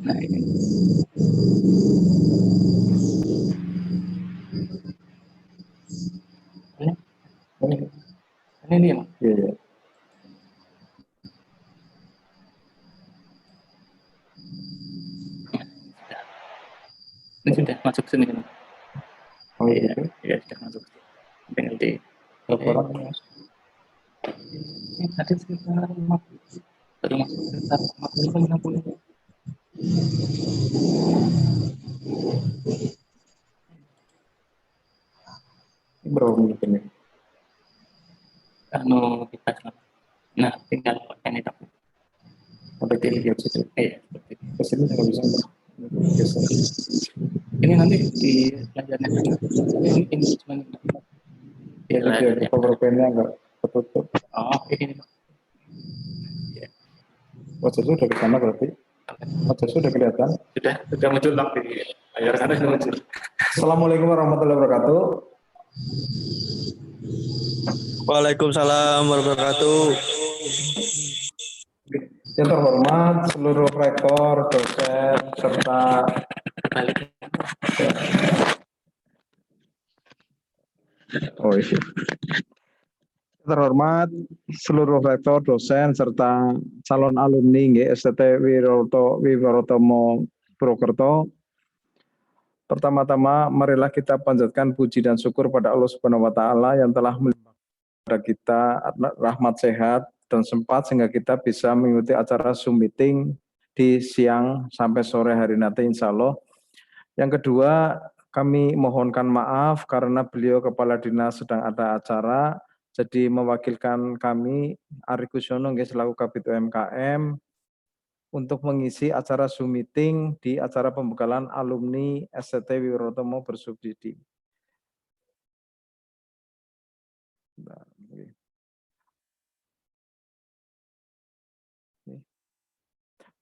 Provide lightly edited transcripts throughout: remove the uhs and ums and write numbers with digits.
Nah ini. Ini ya. Iya. Ini sudah masuk sini. Oh iya, ya sudah masuk. Tinggal di berapa orang Mas? ini tadi sekitar 50. Baru masuk sekitar 50-60. Ini berapa menit ini? Anu kita nah tinggal ini tapi Sampai kiri ya situ. iya Kesini nggak bisa geser. ini nanti di pelajarannya ini cuma di Jadi powerpointnya nggak tertutup. oh ini Wajah sudah ke sana berarti. Wajah sudah kelihatan. sudah muncul lock di layar sana sudah muncul. Assalamualaikum warahmatullahi wabarakatuh. Waalaikumsalam warahmatullahi wabarakatuh. Yang terhormat seluruh rektor, dosen, serta terhormat seluruh rektor, dosen, serta calon alumni STT Wibarotomo Purwokerto. Pertama-tama, marilah kita panjatkan puji dan syukur pada Allah Subhanahu wa Ta'ala yang telah melimpahkan kepada kita rahmat sehat dan sempat sehingga kita bisa mengikuti acara Zoom meeting di siang sampai sore hari nanti insya Allah. Yang kedua, kami mohonkan maaf karena beliau kepala dinas sedang ada acara, jadi mewakilkan kami Ari Kusyono selaku Kabid UMKM untuk mengisi acara Zoom meeting di acara pembekalan alumni STT Wibarotomo bersubsidi.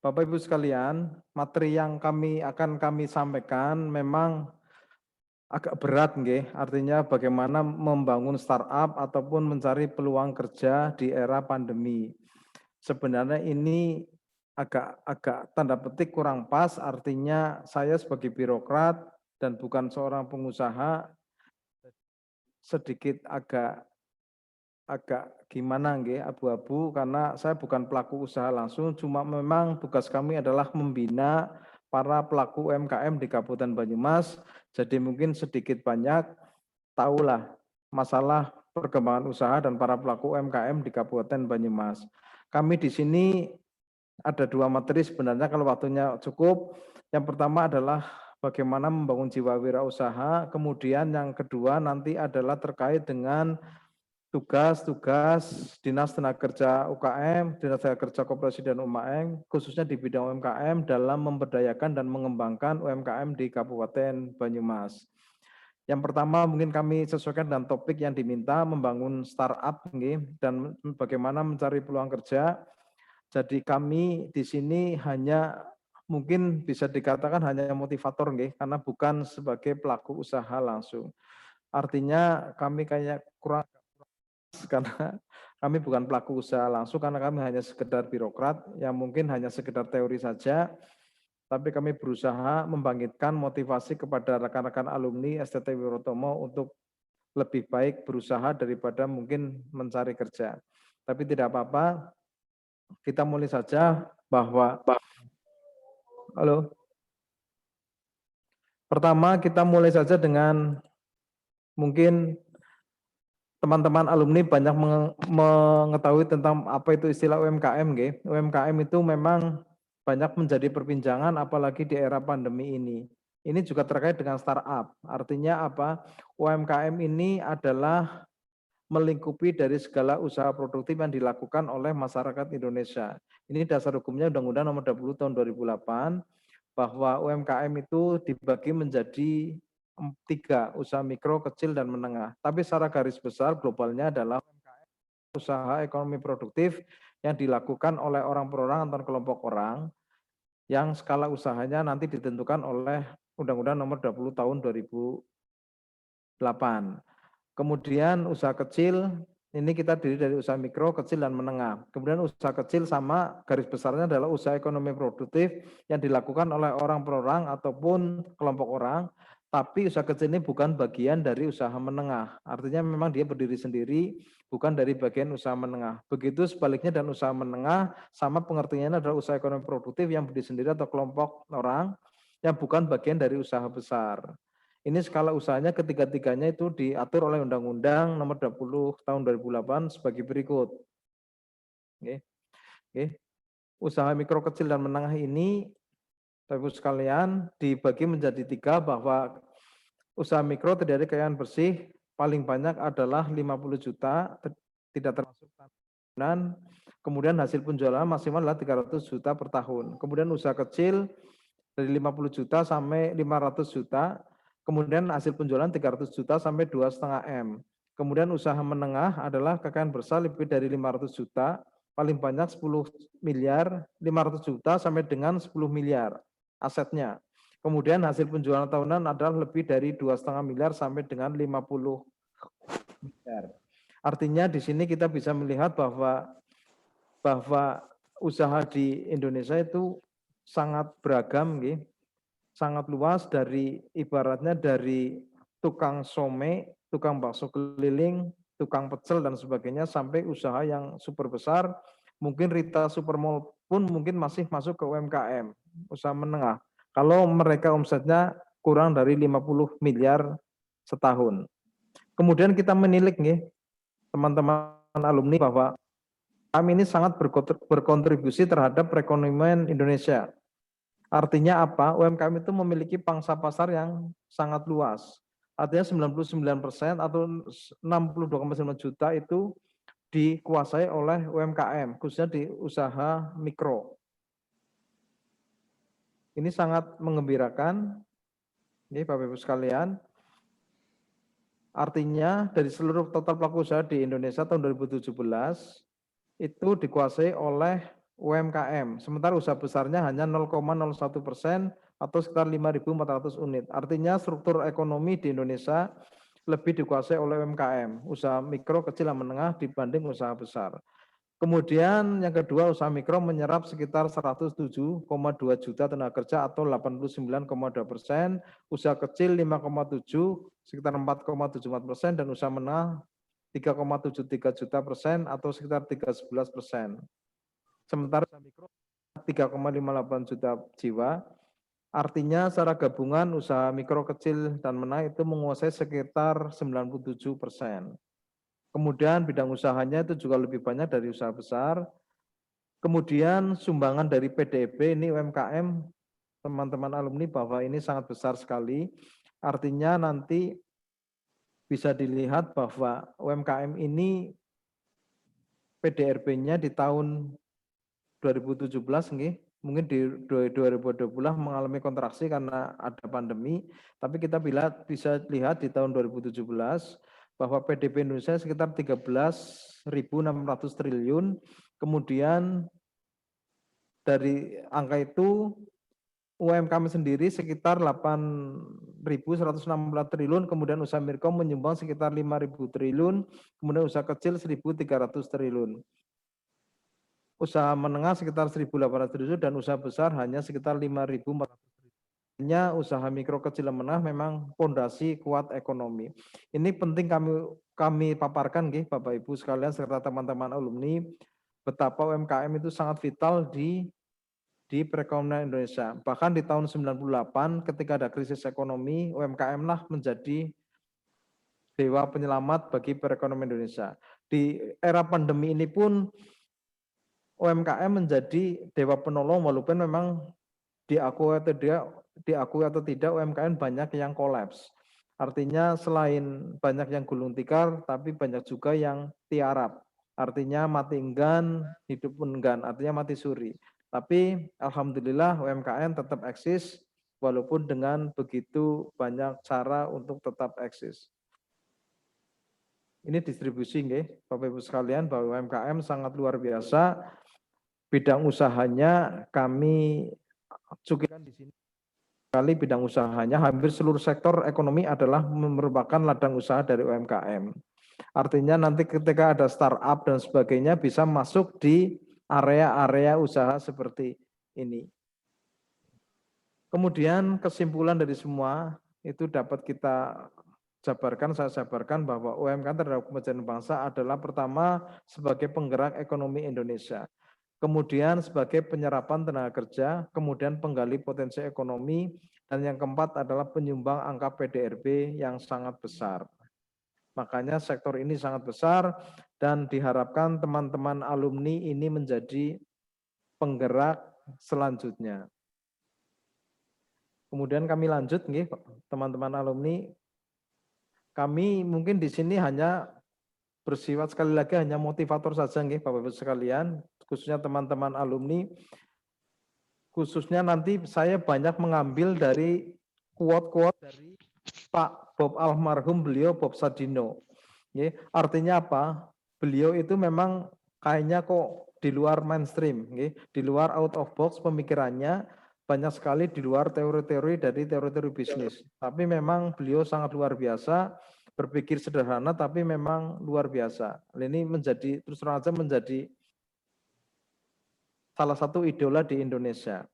Bapak Ibu sekalian, materi yang akan kami sampaikan memang agak berat, artinya bagaimana membangun startup ataupun mencari peluang kerja di era pandemi. Sebenarnya ini agak tanda petik kurang pas, artinya saya sebagai birokrat dan bukan seorang pengusaha sedikit agak gimana abu-abu karena saya bukan pelaku usaha langsung, cuma memang tugas kami adalah membina para pelaku UMKM di Kabupaten Banyumas, jadi mungkin sedikit banyak tahulah masalah perkembangan usaha dan para pelaku UMKM di Kabupaten Banyumas. Kami di sini ada dua materi sebenarnya kalau waktunya cukup. Yang pertama adalah bagaimana membangun jiwa wirausaha, kemudian yang kedua nanti adalah terkait dengan tugas-tugas Dinas Tenaga Kerja UKM, Dinas Tenaga Kerja Koperasi dan UMKM, khususnya di bidang UMKM dalam memberdayakan dan mengembangkan UMKM di Kabupaten Banyumas. Yang pertama mungkin kami sesuaikan dengan topik yang diminta, membangun startup dan bagaimana mencari peluang kerja. Jadi kami di sini hanya mungkin bisa dikatakan hanya motivator karena bukan sebagai pelaku usaha langsung. Artinya kami kayak kurang karena kami bukan pelaku usaha langsung karena kami hanya sekedar birokrat yang mungkin hanya sekedar teori saja, tapi kami berusaha membangkitkan motivasi kepada rekan-rekan alumni STT Wibarotomo untuk lebih baik berusaha daripada mungkin mencari kerja. Tapi tidak apa-apa, kita mulai saja bahwa pertama kita mulai saja dengan mungkin teman-teman alumni banyak mengetahui tentang apa itu istilah UMKM. UMKM itu memang banyak menjadi perbincangan apalagi di era pandemi ini. Ini juga terkait dengan startup. Artinya apa? UMKM ini adalah melingkupi dari segala usaha produktif yang dilakukan oleh masyarakat Indonesia. Ini dasar hukumnya Undang-Undang Nomor 20 Tahun 2008 bahwa UMKM itu dibagi menjadi 3, usaha mikro, kecil, dan menengah. Tapi secara garis besar globalnya adalah usaha ekonomi produktif yang dilakukan oleh orang per orang atau kelompok orang yang skala usahanya nanti ditentukan oleh Undang-Undang Nomor 20 Tahun 2008. Kemudian usaha kecil Ini kita diri dari usaha mikro, kecil, dan menengah. Kemudian usaha kecil sama garis besarnya adalah usaha ekonomi produktif yang dilakukan oleh orang per orang ataupun kelompok orang. Tapi usaha kecil ini bukan bagian dari usaha menengah. Artinya memang dia berdiri sendiri, bukan dari bagian usaha menengah. Begitu sebaliknya dan usaha menengah sama pengertiannya adalah usaha ekonomi produktif yang berdiri sendiri atau kelompok orang yang bukan bagian dari usaha besar. Ini skala usahanya ketiga-tiganya itu diatur oleh Undang-Undang Nomor 20 Tahun 2008 sebagai berikut. Oke. Oke. Usaha mikro, kecil, dan menengah ini, Bapak-Ibu sekalian, dibagi menjadi tiga bahwa usaha mikro terdiri dari kekayaan bersih paling banyak adalah 50 juta, tidak termasuk tahunan. Kemudian hasil penjualan maksimal adalah 300 juta per tahun. Kemudian usaha kecil dari 50 juta sampai 500 juta. Kemudian hasil penjualan 300 juta sampai 2,5 M. Kemudian usaha menengah adalah kekayaan besar lebih dari 500 juta, paling banyak 10 miliar, 500 juta sampai dengan 10 miliar asetnya. Kemudian hasil penjualan tahunan adalah lebih dari 2,5 miliar sampai dengan 50 miliar. Artinya di sini kita bisa melihat bahwa usaha di Indonesia itu sangat beragam, sangat luas, dari ibaratnya dari tukang some, tukang bakso keliling, tukang pecel dan sebagainya sampai usaha yang super besar. Mungkin Rita Supermall pun mungkin masih masuk ke UMKM, usaha menengah. Kalau mereka omsetnya kurang dari 50 miliar setahun. Kemudian kita menilik teman-teman alumni bahwa kami ini sangat berkontribusi terhadap perekonomian Indonesia. Artinya apa? UMKM itu memiliki pangsa pasar yang sangat luas. Artinya 99% atau 62,9 juta itu dikuasai oleh UMKM, khususnya di usaha mikro. Ini sangat mengembirakan, ini Bapak-Ibu sekalian. Artinya dari seluruh total pelaku usaha di Indonesia tahun 2017 itu dikuasai oleh UMKM, sementara usaha besarnya hanya 0,01% atau sekitar 5.400 unit. Artinya struktur ekonomi di Indonesia lebih dikuasai oleh UMKM, usaha mikro, kecil, dan menengah dibanding usaha besar. Kemudian yang kedua, usaha mikro menyerap sekitar 107,2 juta tenaga kerja atau 89,2%, usaha kecil 5,7 sekitar 4,74%, dan usaha menengah 3,73 juta persen atau sekitar 3,11%. Sementara usaha mikro 3,58 juta jiwa. Artinya secara gabungan usaha mikro, kecil, dan menengah itu menguasai sekitar 97%. Kemudian bidang usahanya itu juga lebih banyak dari usaha besar. Kemudian sumbangan dari PDB ini UMKM, teman-teman alumni, bahwa ini sangat besar sekali. Artinya nanti bisa dilihat bahwa UMKM ini PDRB-nya di tahun 2017 mungkin di 2020 mengalami kontraksi karena ada pandemi, tapi kita bisa lihat di tahun 2017 bahwa PDB Indonesia sekitar 13.600 triliun, kemudian dari angka itu UMKM sendiri sekitar 8.160 triliun, kemudian usaha mikro menyumbang sekitar 5.000 triliun, kemudian usaha kecil 1.300 triliun. Usaha menengah sekitar 1.800 triliun dan usaha besar hanya sekitar 5.400 triliun. Usaha mikro, kecil, dan menengah memang fondasi kuat ekonomi. Ini penting kami paparkan Bapak Ibu sekalian serta teman-teman alumni, betapa UMKM itu sangat vital di perekonomian Indonesia. Bahkan di tahun 98 ketika ada krisis ekonomi, UMKM lah menjadi dewa penyelamat bagi perekonomian Indonesia. Di era pandemi ini pun UMKM menjadi dewa penolong, walaupun memang diakui atau tidak UMKM banyak yang kolaps. Artinya selain banyak yang gulung tikar, tapi banyak juga yang tiarap. Artinya mati enggan, hidup pun enggan, artinya mati suri. Tapi alhamdulillah UMKM tetap eksis, walaupun dengan begitu banyak cara untuk tetap eksis. Ini distribusi Bapak Ibu sekalian, bahwa UMKM sangat luar biasa. Bidang usahanya kami cukupkan di sini. Kali bidang usahanya hampir seluruh sektor ekonomi adalah merupakan ladang usaha dari UMKM. Artinya nanti ketika ada startup dan sebagainya bisa masuk di area-area usaha seperti ini. Kemudian kesimpulan dari semua itu dapat kita jabarkan, saya jabarkan bahwa UMKM terhadap kemajuan bangsa adalah pertama sebagai penggerak ekonomi Indonesia, kemudian sebagai penyerapan tenaga kerja, kemudian penggali potensi ekonomi, dan yang keempat adalah penyumbang angka PDRB yang sangat besar. Makanya sektor ini sangat besar dan diharapkan teman-teman alumni ini menjadi penggerak selanjutnya. Kemudian kami lanjut, teman-teman alumni. Kami mungkin di sini hanya bersifat sekali lagi hanya motivator saja, Bapak-Ibu sekalian, khususnya teman-teman alumni. Khususnya nanti saya banyak mengambil dari quote-quote dari Pak Bob almarhum beliau Bob Sadino. Artinya apa? Beliau itu memang kayaknya kok di luar mainstream, di luar out of box pemikirannya, banyak sekali di luar teori-teori dari teori-teori bisnis. Tapi memang beliau sangat luar biasa, berpikir sederhana tapi memang luar biasa. Ini menjadi terus terang saja menjadi salah satu idola di Indonesia,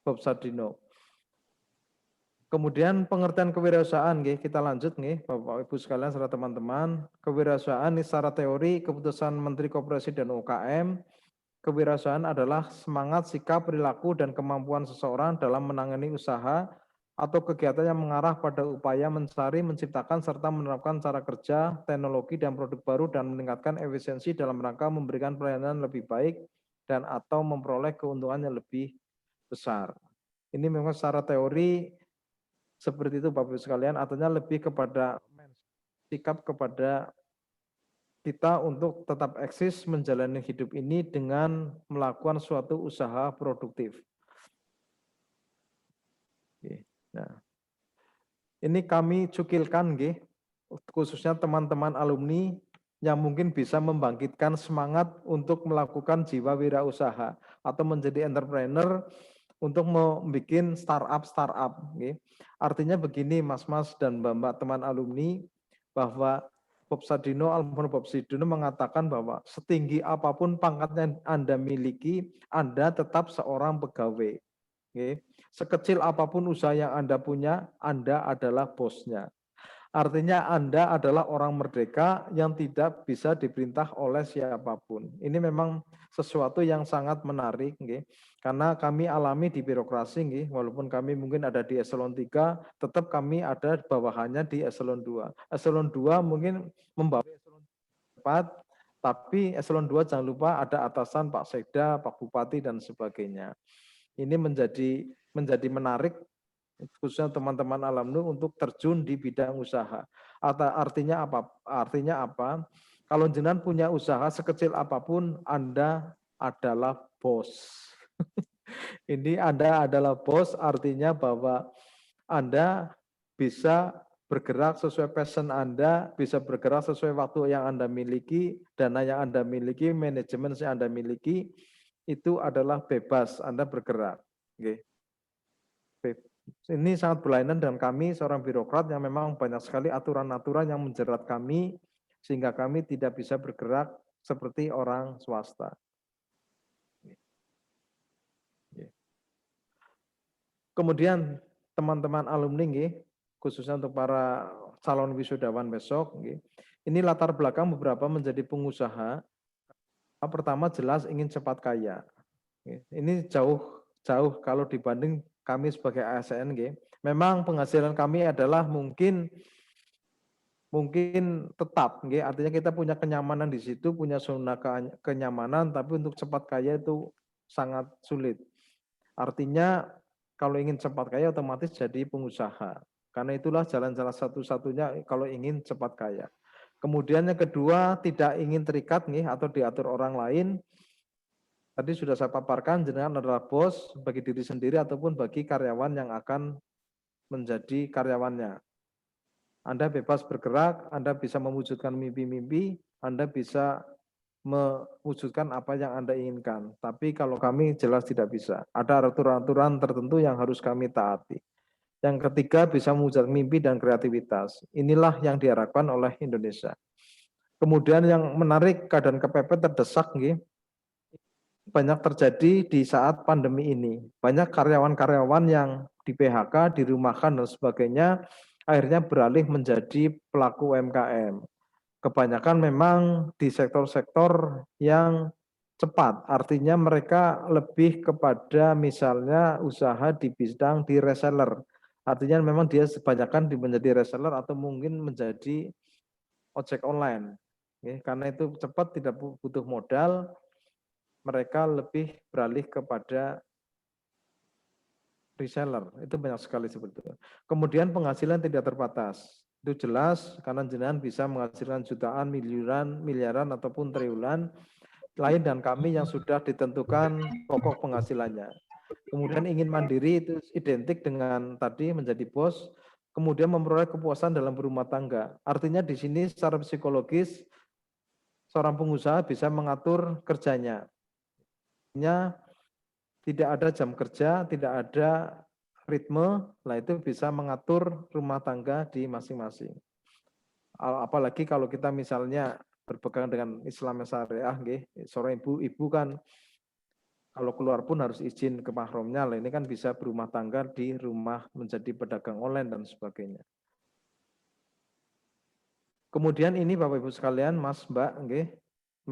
Bob Sadino. Kemudian pengertian kewirausahaan, kita lanjut, Bapak Ibu sekalian serta teman-teman. Kewirausahaan ini secara teori keputusan Menteri Koperasi dan UKM. Kewirausahaan adalah semangat, sikap, perilaku, dan kemampuan seseorang dalam menangani usaha atau kegiatan yang mengarah pada upaya mencari, menciptakan, serta menerapkan cara kerja, teknologi, dan produk baru dan meningkatkan efisiensi dalam rangka memberikan pelayanan lebih baik dan atau memperoleh keuntungan yang lebih besar. Ini memang secara teori seperti itu Bapak-Ibu sekalian, artinya lebih kepada sikap kepada kita untuk tetap eksis menjalani hidup ini dengan melakukan suatu usaha produktif. Nah, ini kami cukilkan, khususnya teman-teman alumni yang mungkin bisa membangkitkan semangat untuk melakukan jiwa wirausaha atau menjadi entrepreneur untuk membuat startup. Artinya begini Mas-mas dan Mbak-mbak teman alumni, bahwa Bob Sadino, almarhum Bob Sadino mengatakan bahwa setinggi apapun pangkat yang Anda miliki, Anda tetap seorang pegawai. Sekecil apapun usaha yang Anda punya, Anda adalah bosnya. Artinya Anda adalah orang merdeka yang tidak bisa diperintah oleh siapapun. Ini memang sesuatu yang sangat menarik, karena kami alami di birokrasi, walaupun kami mungkin ada di eselon 3, tetap kami ada bawahannya di eselon 2. Eselon 2 mungkin membawa eselon 4, tapi eselon 2 jangan lupa ada atasan Pak Sekda, Pak Bupati, dan sebagainya. Ini menjadi menarik, khususnya teman-teman alumni untuk terjun di bidang usaha. Artinya apa? Kalau jenengan punya usaha sekecil apapun, Anda adalah bos. Ini Anda adalah bos, artinya bahwa Anda bisa bergerak sesuai passion Anda, bisa bergerak sesuai waktu yang Anda miliki, dana yang Anda miliki, manajemen yang Anda miliki, itu adalah bebas Anda bergerak. Ini sangat berlainan dengan kami seorang birokrat yang memang banyak sekali aturan-aturan yang menjerat kami sehingga kami tidak bisa bergerak seperti orang swasta. Kemudian teman-teman alumni, khususnya untuk para calon wisudawan besok, ini latar belakang beberapa menjadi pengusaha. Pertama jelas ingin cepat kaya. Ini jauh kalau dibanding kami sebagai ASN, memang penghasilan kami adalah mungkin tetap, artinya kita punya kenyamanan di situ, punya zona kenyamanan, tapi untuk cepat kaya itu sangat sulit. Artinya kalau ingin cepat kaya otomatis jadi pengusaha, karena itulah jalan-jalan satu-satunya kalau ingin cepat kaya. Kemudian yang kedua, tidak ingin terikat atau diatur orang lain. Tadi sudah saya paparkan, jenengan adalah bos bagi diri sendiri ataupun bagi karyawan yang akan menjadi karyawannya. Anda bebas bergerak, Anda bisa mewujudkan mimpi-mimpi, Anda bisa mewujudkan apa yang Anda inginkan. Tapi kalau kami jelas tidak bisa. Ada aturan-aturan tertentu yang harus kami taati. Yang ketiga, bisa mewujudkan mimpi dan kreativitas. Inilah yang diharapkan oleh Indonesia. Kemudian yang menarik, keadaan kepepet terdesak nggih, banyak terjadi di saat pandemi ini. Banyak karyawan-karyawan yang di PHK, dirumahkan dan sebagainya, akhirnya beralih menjadi pelaku UMKM. Kebanyakan memang di sektor-sektor yang cepat, artinya mereka lebih kepada misalnya usaha di bidang di reseller. Artinya memang dia kebanyakan menjadi reseller atau mungkin menjadi ojek online. Karena itu cepat, tidak butuh modal, mereka lebih beralih kepada reseller. Itu banyak sekali seperti itu. Kemudian penghasilan tidak terbatas. Itu jelas karena jenengan bisa menghasilkan jutaan, miliaran ataupun triliunan lain dan kami yang sudah ditentukan pokok penghasilannya. Kemudian ingin mandiri itu identik dengan tadi menjadi bos, kemudian memperoleh kepuasan dalam berumah tangga. Artinya di sini secara psikologis seorang pengusaha bisa mengatur kerjanya. Tidak ada jam kerja, tidak ada ritme, nah itu bisa mengatur rumah tangga di masing-masing. Apalagi kalau kita misalnya berpegang dengan Islam syariah, seorang ibu kan kalau keluar pun harus izin ke mahramnya, lah ini kan bisa berumah tangga di rumah menjadi pedagang online dan sebagainya. Kemudian ini Bapak Ibu sekalian, Mas Mbak,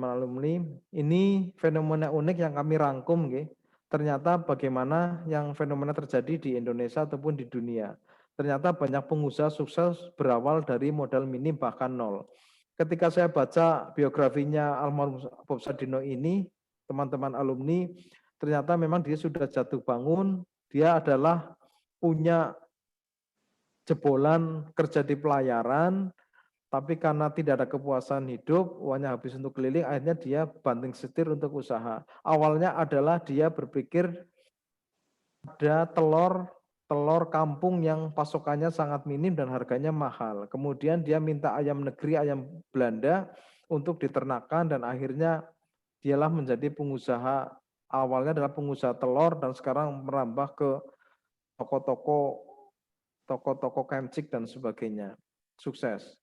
alumni, ini fenomena unik yang kami rangkum, ternyata bagaimana yang fenomena terjadi di Indonesia ataupun di dunia. Ternyata banyak pengusaha sukses berawal dari modal minim bahkan nol. Ketika saya baca biografinya almarhum Bob Sadino ini, teman-teman alumni, ternyata memang dia sudah jatuh bangun, dia adalah punya jebolan kerja di pelayaran, tapi karena tidak ada kepuasan hidup, uangnya habis untuk keliling, akhirnya dia banting setir untuk usaha. Awalnya adalah dia berpikir ada telur kampung yang pasokannya sangat minim dan harganya mahal. Kemudian dia minta ayam negeri, ayam Belanda untuk diternakan dan akhirnya dialah menjadi pengusaha. Awalnya adalah pengusaha telur dan sekarang merambah ke toko-toko kencik dan sebagainya. Sukses.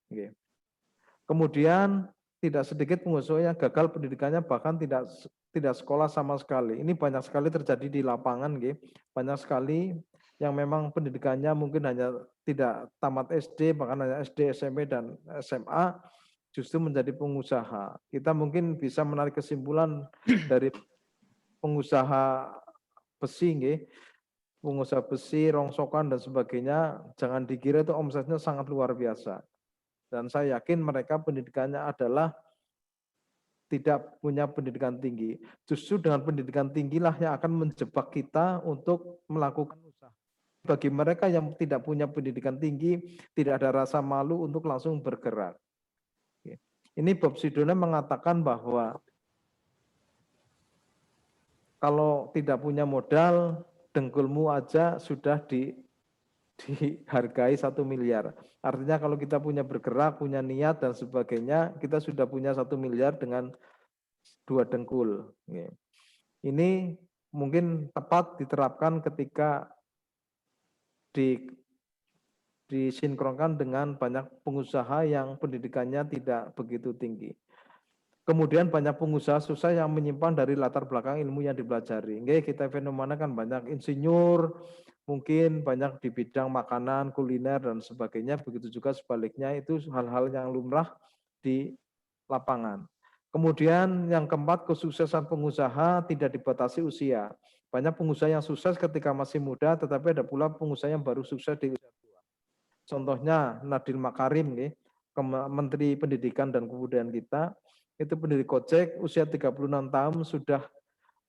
Kemudian tidak sedikit pengusaha yang gagal pendidikannya bahkan tidak sekolah sama sekali. Ini banyak sekali terjadi di lapangan, banyak sekali yang memang pendidikannya mungkin hanya tidak tamat SD, bahkan hanya SD, SMP, dan SMA, justru menjadi pengusaha. Kita mungkin bisa menarik kesimpulan dari pengusaha besi, pengusaha besi, rongsokan, dan sebagainya, jangan dikira itu omsetnya sangat luar biasa. Dan saya yakin mereka pendidikannya adalah tidak punya pendidikan tinggi. Justru dengan pendidikan tinggilah yang akan menjebak kita untuk melakukan usaha. Bagi mereka yang tidak punya pendidikan tinggi, tidak ada rasa malu untuk langsung bergerak. Ini Bob Sidona mengatakan bahwa kalau tidak punya modal, dengkulmu aja sudah dihargai 1 miliar. Artinya kalau kita punya bergerak, punya niat dan sebagainya, kita sudah punya 1 miliar dengan 2 dengkul. Ini mungkin tepat diterapkan ketika disinkronkan dengan banyak pengusaha yang pendidikannya tidak begitu tinggi. Kemudian banyak pengusaha susah yang menyimpan dari latar belakang ilmu yang dipelajari. Kita fenomena kan banyak insinyur, mungkin banyak di bidang makanan, kuliner, dan sebagainya. Begitu juga sebaliknya, itu hal-hal yang lumrah di lapangan. Kemudian yang keempat, kesuksesan pengusaha tidak dibatasi usia. Banyak pengusaha yang sukses ketika masih muda, tetapi ada pula pengusaha yang baru sukses di usia tua. Contohnya Nadiem Makarim, Menteri Pendidikan dan Kebudayaan kita, itu pendiri Gojek, usia 36 tahun sudah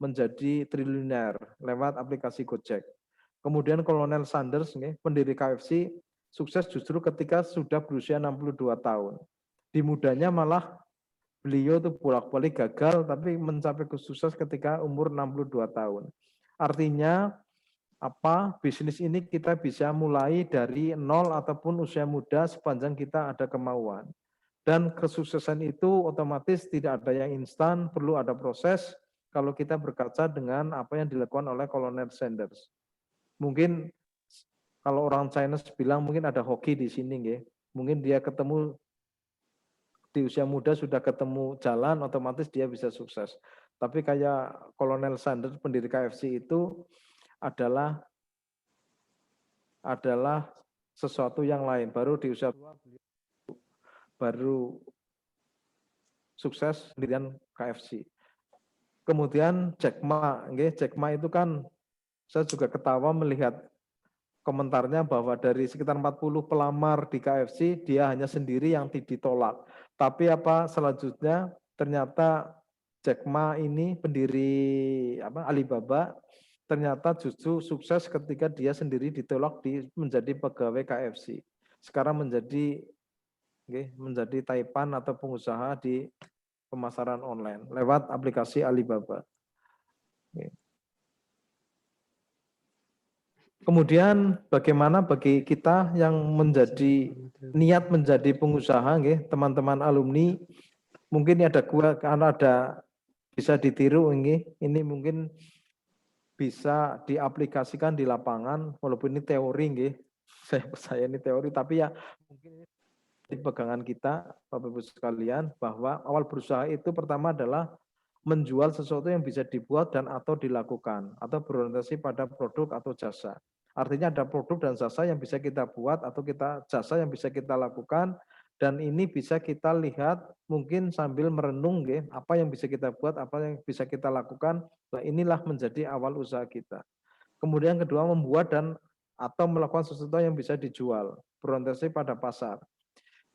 menjadi triliuner lewat aplikasi Gojek. Kemudian Kolonel Sanders, pendiri KFC, sukses justru ketika sudah berusia 62 tahun. Di mudanya malah beliau tuh bolak-balik gagal, tapi mencapai kesukses ketika umur 62 tahun. Artinya, bisnis ini kita bisa mulai dari nol ataupun usia muda sepanjang kita ada kemauan. Dan kesuksesan itu otomatis tidak ada yang instan, perlu ada proses kalau kita berkaca dengan apa yang dilakukan oleh Kolonel Sanders. Mungkin kalau orang China bilang mungkin ada hoki di sini, mungkin dia ketemu di usia muda sudah ketemu jalan, otomatis dia bisa sukses. Tapi kayak Kolonel Sanders, pendiri KFC itu adalah sesuatu yang lain. Baru di usia tua baru sukses sendirian KFC. Kemudian Jack Ma, Jack Ma itu kan saya juga ketawa melihat komentarnya bahwa dari sekitar 40 pelamar di KFC, dia hanya sendiri yang ditolak. Tapi apa selanjutnya ternyata Jack Ma ini pendiri Alibaba, ternyata justru sukses ketika dia sendiri ditolak menjadi pegawai KFC. Sekarang menjadi taipan atau pengusaha di pemasaran online lewat aplikasi Alibaba. Kemudian bagaimana bagi kita yang niat menjadi pengusaha, teman-teman alumni, mungkin karena ada bisa ditiru, ini mungkin bisa diaplikasikan di lapangan, walaupun ini teori, saya percaya ini teori, tapi ya mungkin ini di pegangan kita, Bapak Ibu sekalian, bahwa awal berusaha itu pertama adalah menjual sesuatu yang bisa dibuat dan atau dilakukan, atau berorientasi pada produk atau jasa. Artinya ada produk dan jasa yang bisa kita buat atau jasa yang bisa kita lakukan, dan ini bisa kita lihat mungkin sambil merenung, apa yang bisa kita buat, apa yang bisa kita lakukan. Nah, inilah menjadi awal usaha kita. Kemudian kedua, membuat dan atau melakukan sesuatu yang bisa dijual, berorientasi pada pasar.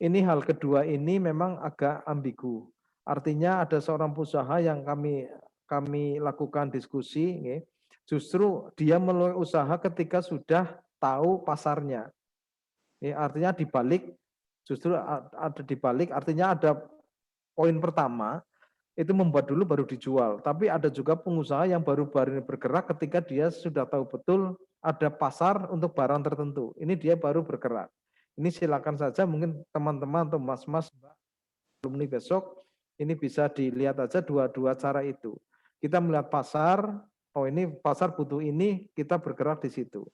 Ini hal kedua ini memang agak ambigu. Artinya ada seorang pengusaha yang kami lakukan diskusi, justru dia mulai usaha ketika sudah tahu pasarnya. Artinya dibalik, justru ada dibalik, artinya ada poin pertama, itu membuat dulu baru dijual. Tapi ada juga pengusaha yang baru bergerak ketika dia sudah tahu betul ada pasar untuk barang tertentu. Ini dia baru bergerak. Ini silakan saja mungkin teman-teman atau mas-mas alumni besok, ini bisa dilihat aja dua cara itu. Kita melihat pasar, oh ini pasar butuh ini, kita bergerak di situ.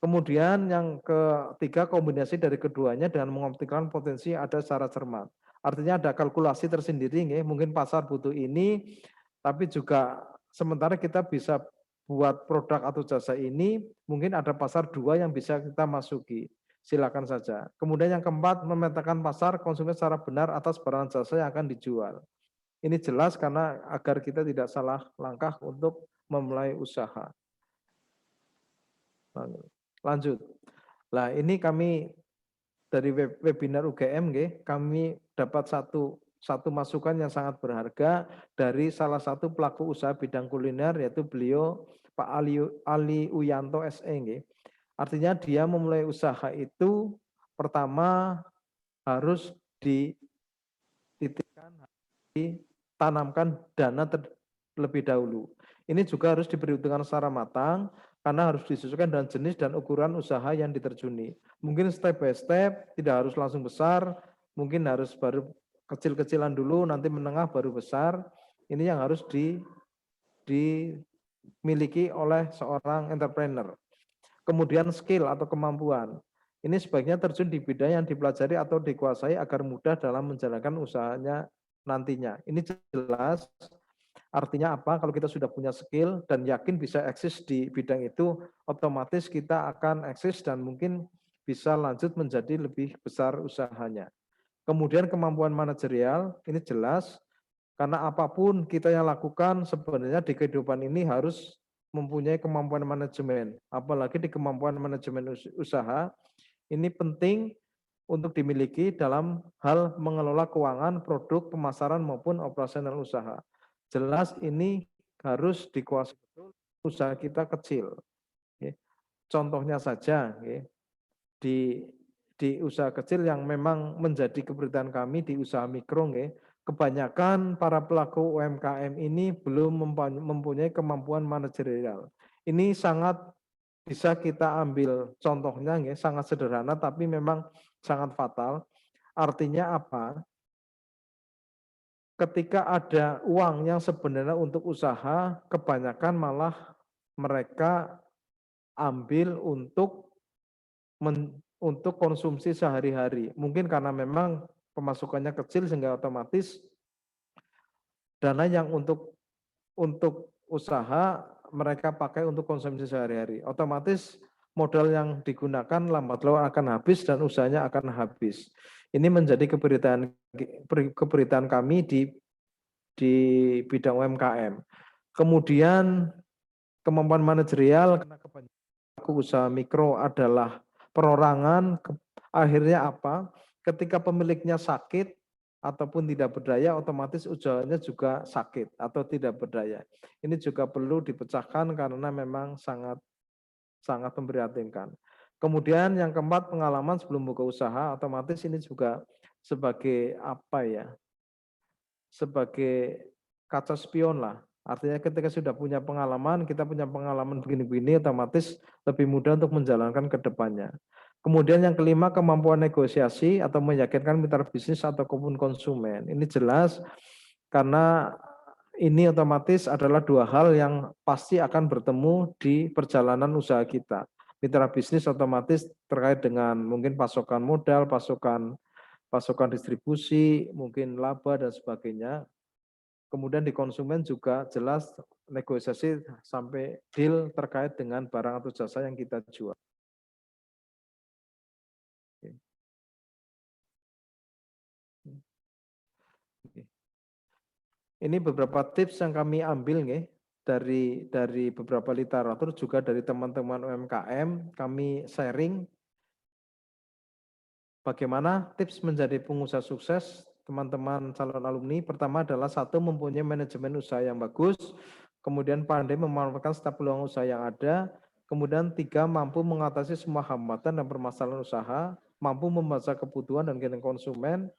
Kemudian yang ketiga, kombinasi dari keduanya dengan mengoptimalkan potensi ada secara cermat. Artinya ada kalkulasi tersendiri, mungkin pasar butuh ini, tapi juga sementara kita bisa buat produk atau jasa ini, mungkin ada pasar dua yang bisa kita masuki. Silakan saja. Kemudian yang keempat, memetakan pasar konsumen secara benar atas barang jasa yang akan dijual. Ini jelas karena agar kita tidak salah langkah untuk memulai usaha. Lanjut. Nah, ini kami dari webinar UGM, kami dapat satu masukan yang sangat berharga dari salah satu pelaku usaha bidang kuliner, yaitu beliau Pak Ali Uyanto SE. Artinya dia memulai usaha itu pertama harus ditanamkan dana terlebih dahulu. Ini juga harus diperhitungkan secara matang karena harus disesuaikan dengan jenis dan ukuran usaha yang diterjuni. Mungkin step by step, tidak harus langsung besar, mungkin harus baru kecil-kecilan dulu, nanti menengah baru besar. Ini yang harus dimiliki oleh seorang entrepreneur. Kemudian skill atau kemampuan. Ini sebaiknya terjun di bidang yang dipelajari atau dikuasai agar mudah dalam menjalankan usahanya nantinya. Ini jelas, artinya apa? Kalau kita sudah punya skill dan yakin bisa eksis di bidang itu, otomatis kita akan eksis dan mungkin bisa lanjut menjadi lebih besar usahanya. Kemudian kemampuan manajerial, ini jelas, karena apapun kita yang lakukan sebenarnya di kehidupan ini harus mempunyai kemampuan manajemen, apalagi di kemampuan manajemen usaha, ini penting untuk dimiliki dalam hal mengelola keuangan, produk, pemasaran maupun operasional usaha. Jelas ini harus dikuasai betul, usaha kita kecil. Contohnya saja, di usaha kecil yang memang menjadi keberatan kami di usaha mikro, kebanyakan para pelaku UMKM ini belum mempunyai kemampuan manajerial. Ini sangat bisa kita ambil contohnya, sangat sederhana tapi memang sangat fatal. Artinya apa? Ketika ada uang yang sebenarnya untuk usaha, kebanyakan malah mereka ambil untuk konsumsi sehari-hari. Mungkin karena memang pemasukannya kecil sehingga otomatis dana yang untuk usaha mereka pakai untuk konsumsi sehari-hari. Otomatis modal yang digunakan lambat laun akan habis dan usahanya akan habis. Ini menjadi keberitaan kami di bidang UMKM. Kemudian kemampuan manajerial karena kebanyakan pelaku usaha mikro adalah perorangan, akhirnya apa? Ketika pemiliknya sakit ataupun tidak berdaya, otomatis usahanya juga sakit atau tidak berdaya. Ini juga perlu dipecahkan karena memang sangat memprihatinkan. Kemudian yang keempat, pengalaman sebelum buka usaha, otomatis ini juga sebagai apa ya? Sebagai kaca spion lah. Artinya ketika sudah punya pengalaman, kita punya pengalaman begini-begini, otomatis lebih mudah untuk menjalankan ke depannya. Kemudian yang kelima, kemampuan negosiasi atau meyakinkan mitra bisnis ataupun konsumen. Ini jelas karena ini otomatis adalah dua hal yang pasti akan bertemu di perjalanan usaha kita. Mitra bisnis otomatis terkait dengan mungkin pasokan modal, pasokan distribusi, mungkin laba dan sebagainya. Kemudian di konsumen juga jelas negosiasi sampai deal terkait dengan barang atau jasa yang kita jual. Ini beberapa tips yang kami ambil nih dari beberapa literatur juga dari teman-teman UMKM, kami sharing bagaimana tips menjadi pengusaha sukses teman-teman calon alumni. Pertama adalah satu, mempunyai manajemen usaha yang bagus, kemudian pandai memanfaatkan setiap peluang usaha yang ada, kemudian tiga, mampu mengatasi semua hambatan dan permasalahan usaha, mampu membaca kebutuhan dan keinginan konsumen,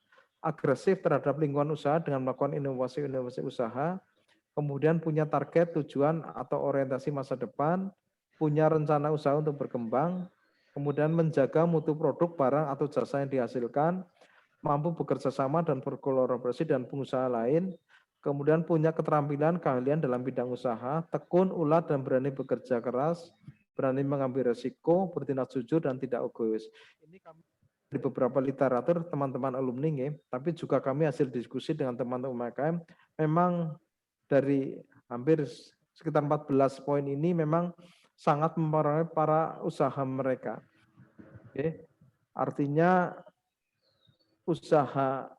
agresif terhadap lingkungan usaha dengan melakukan inovasi-inovasi usaha, kemudian punya target, tujuan, atau orientasi masa depan, punya rencana usaha untuk berkembang, kemudian menjaga mutu produk, barang, atau jasa yang dihasilkan, mampu bekerja sama dan berkolaborasi dengan pengusaha lain, kemudian punya keterampilan, keahlian dalam bidang usaha, tekun, ulat, dan berani bekerja keras, berani mengambil resiko, bertindak jujur, dan tidak egois. Ini kami di beberapa literatur teman-teman alumni, tapi juga kami hasil diskusi dengan teman-teman UMKM, memang dari hampir sekitar 14 poin ini memang sangat mempengaruhi para usaha mereka. Oke. Artinya usaha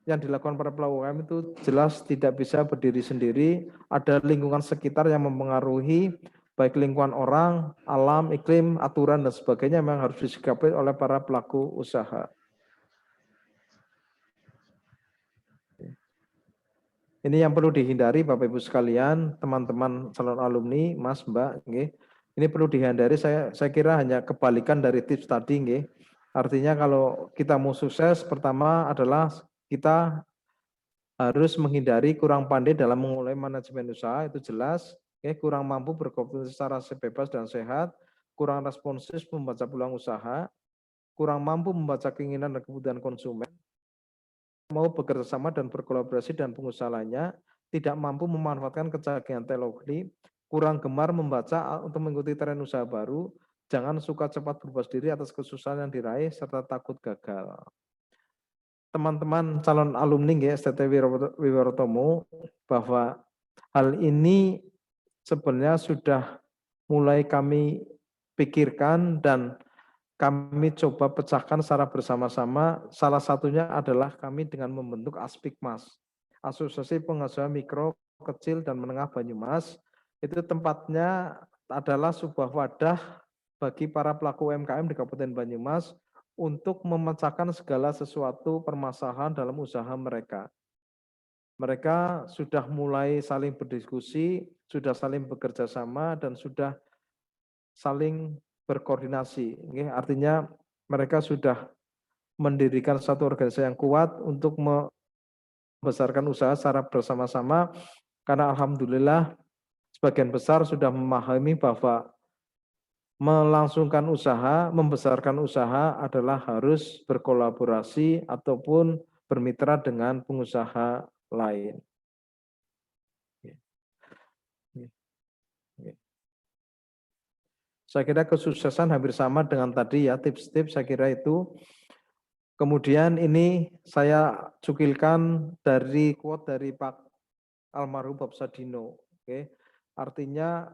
yang dilakukan para pelaku UMKM itu jelas tidak bisa berdiri sendiri, ada lingkungan sekitar yang mempengaruhi, baik lingkungan orang, alam, iklim, aturan, dan sebagainya memang harus disikapi oleh para pelaku usaha. Ini yang perlu dihindari Bapak Ibu sekalian, teman-teman calon alumni, Mas, Mbak, ini perlu dihindari, saya kira hanya kebalikan dari tips tadi. Artinya kalau kita mau sukses, pertama adalah kita harus menghindari kurang pandai dalam memulai manajemen usaha, itu jelas. Kurang mampu berkompetisi secara bebas dan sehat, kurang responsif membaca peluang usaha, kurang mampu membaca keinginan dan kebutuhan konsumen, mau bekerja sama dan berkolaborasi dengan pengusaha lainnya, tidak mampu memanfaatkan kecanggihan teknologi, kurang gemar membaca untuk mengikuti tren usaha baru, jangan suka cepat berubah diri atas kesusahan yang diraih, serta takut gagal. Teman-teman calon alumni STT Wiwarotomo, bahwa hal ini sebenarnya sudah mulai kami pikirkan dan kami coba pecahkan secara bersama-sama. Salah satunya adalah kami dengan membentuk Aspikmas, Asosiasi Pengusaha Mikro, Kecil, dan Menengah Banyumas. Itu tempatnya adalah sebuah wadah bagi para pelaku UMKM di Kabupaten Banyumas untuk memecahkan segala sesuatu permasalahan dalam usaha mereka. Mereka sudah mulai saling berdiskusi, sudah saling bekerja sama, dan sudah saling berkoordinasi. Artinya mereka sudah mendirikan satu organisasi yang kuat untuk membesarkan usaha secara bersama-sama, karena alhamdulillah sebagian besar sudah memahami bahwa melangsungkan usaha, membesarkan usaha adalah harus berkolaborasi ataupun bermitra dengan pengusaha lain. Saya kira kesuksesan hampir sama dengan tadi ya, tips-tips saya kira itu. Kemudian ini saya cukilkan dari quote dari Pak almarhum Bob Sadino. Oke. Artinya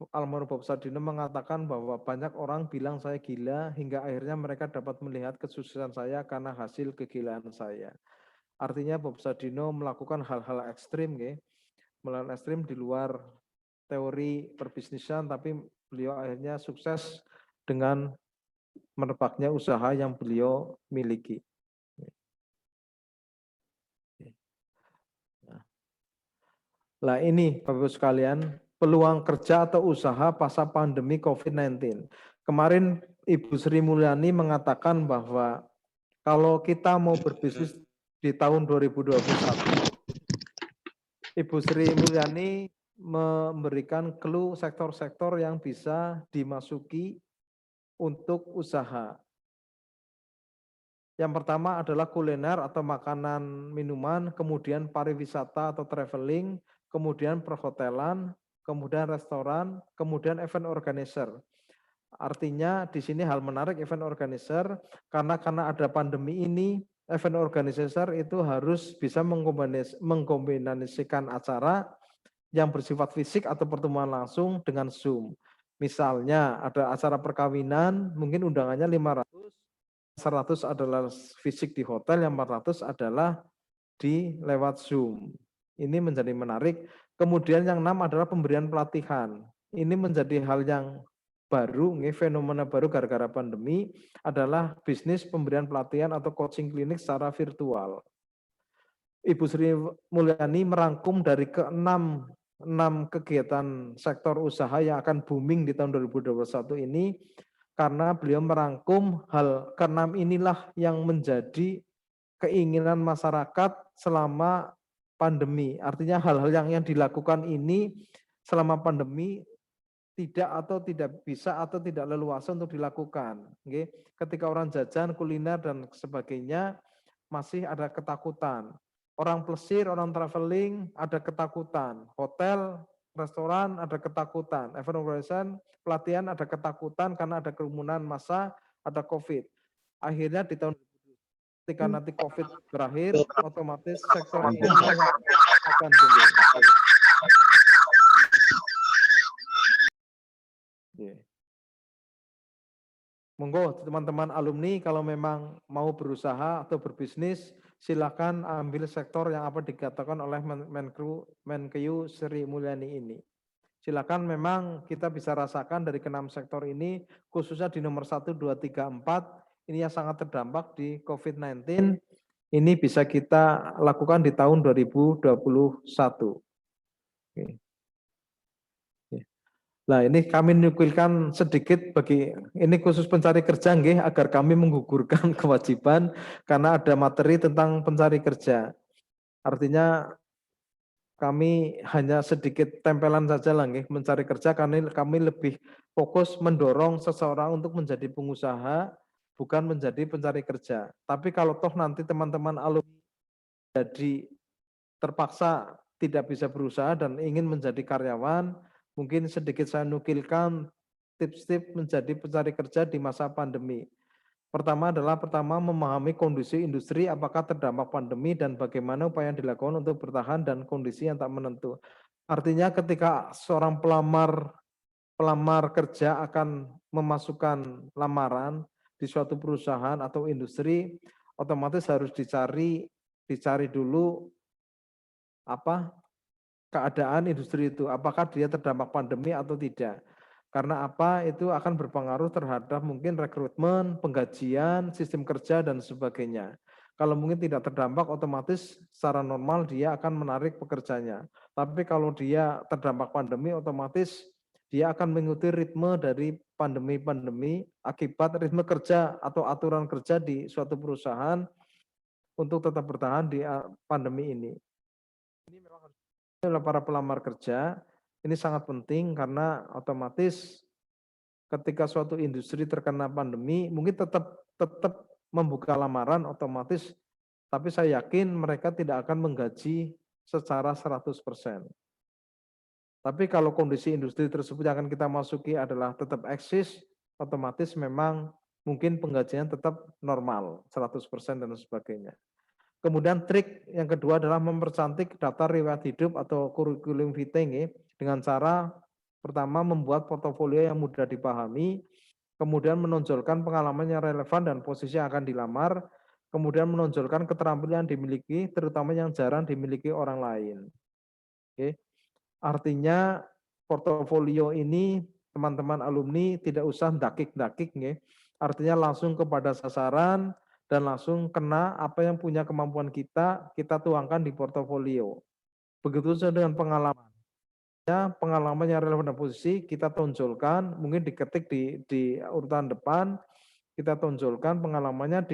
almarhum Bob Sadino mengatakan bahwa banyak orang bilang saya gila hingga akhirnya mereka dapat melihat kesuksesan saya karena hasil kegilaan saya. Artinya Bob Sadino melakukan hal-hal ekstrim, melakukan ekstrim di luar teori perbisnisan, tapi beliau akhirnya sukses dengan menebaknya usaha yang beliau miliki. Nah ini Bapak-Ibu sekalian, peluang kerja atau usaha pasca pandemi COVID-19. Kemarin Ibu Sri Mulyani mengatakan bahwa kalau kita mau berbisnis di tahun 2021, Ibu Sri Mulyani memberikan clue sektor-sektor yang bisa dimasuki untuk usaha. Yang pertama adalah kuliner atau makanan minuman, kemudian pariwisata atau traveling, kemudian perhotelan, kemudian restoran, kemudian event organizer. Artinya di sini hal menarik event organizer karena ada pandemi ini, event organizer itu harus bisa mengkombinasikan acara yang bersifat fisik atau pertemuan langsung dengan Zoom. Misalnya ada acara perkawinan, mungkin undangannya 500, 100 adalah fisik di hotel, yang 400 adalah di lewat Zoom. Ini menjadi menarik. Kemudian yang 6 adalah pemberian pelatihan. Ini menjadi hal yang baru, fenomena baru gara-gara pandemi adalah bisnis pemberian pelatihan atau coaching klinik secara virtual. Ibu Sri Mulyani merangkum dari ke-6 kegiatan sektor usaha yang akan booming di tahun 2021 ini, karena beliau merangkum hal ke-6 inilah yang menjadi keinginan masyarakat selama pandemi. Artinya hal-hal yang dilakukan ini selama pandemi tidak bisa atau tidak leluasa untuk dilakukan. Ketika orang jajan, kuliner dan sebagainya masih ada ketakutan. Orang plesir, orang traveling ada ketakutan. Hotel, restoran ada ketakutan. Event organization, pelatihan ada ketakutan karena ada kerumunan massa, ada COVID. Akhirnya di tahun ketika nanti COVID berakhir, otomatis sektor ini akan tumbuh. Monggo teman-teman alumni kalau memang mau berusaha atau berbisnis, silakan ambil sektor yang apa dikatakan oleh Menkeu Sri Mulyani ini. Silakan, memang kita bisa rasakan dari ke-6 sektor ini, khususnya di nomor 1, 2, 3, 4, ini yang sangat terdampak di COVID-19, ini bisa kita lakukan di tahun 2021. Oke. Nah, ini kami nukilkan sedikit ini khusus pencari kerja agar kami menggugurkan kewajiban karena ada materi tentang pencari kerja. Artinya kami hanya sedikit tempelan saja mencari kerja, karena kami lebih fokus mendorong seseorang untuk menjadi pengusaha, bukan menjadi pencari kerja. Tapi kalau toh nanti teman-teman alumni jadi terpaksa tidak bisa berusaha dan ingin menjadi karyawan, mungkin sedikit saya nukilkan tips-tips menjadi pencari kerja di masa pandemi. Pertama memahami kondisi industri apakah terdampak pandemi dan bagaimana upaya yang dilakukan untuk bertahan dan kondisi yang tak menentu. Artinya ketika seorang pelamar kerja akan memasukkan lamaran di suatu perusahaan atau industri, otomatis harus dicari dulu keadaan industri itu, apakah dia terdampak pandemi atau tidak. Karena itu akan berpengaruh terhadap mungkin rekrutmen, penggajian, sistem kerja, dan sebagainya. Kalau mungkin tidak terdampak, otomatis secara normal dia akan menarik pekerjanya. Tapi kalau dia terdampak pandemi, otomatis dia akan mengikuti ritme dari pandemi-pandemi akibat ritme kerja atau aturan kerja di suatu perusahaan untuk tetap bertahan di pandemi ini. Ini memang harus oleh para pelamar kerja. Ini sangat penting karena otomatis ketika suatu industri terkena pandemi, mungkin tetap membuka lamaran otomatis, tapi saya yakin mereka tidak akan menggaji secara 100%. Tapi kalau kondisi industri tersebut yang akan kita masuki adalah tetap eksis, otomatis memang mungkin penggajian tetap normal, 100% dan sebagainya. Kemudian trik yang kedua adalah mempercantik daftar riwayat hidup atau kurikulum vitae dengan cara pertama membuat portofolio yang mudah dipahami, kemudian menonjolkan pengalaman yang relevan dan posisi yang akan dilamar, kemudian menonjolkan keterampilan yang dimiliki, terutama yang jarang dimiliki orang lain. Oke. Artinya portofolio ini teman-teman alumni tidak usah dakik-dakik, artinya langsung kepada sasaran dan langsung kena apa yang punya kemampuan kita tuangkan di portofolio. Begitu saja dengan pengalaman yang relevan dan posisi kita tonjolkan, mungkin diketik di urutan depan, kita tonjolkan pengalamannya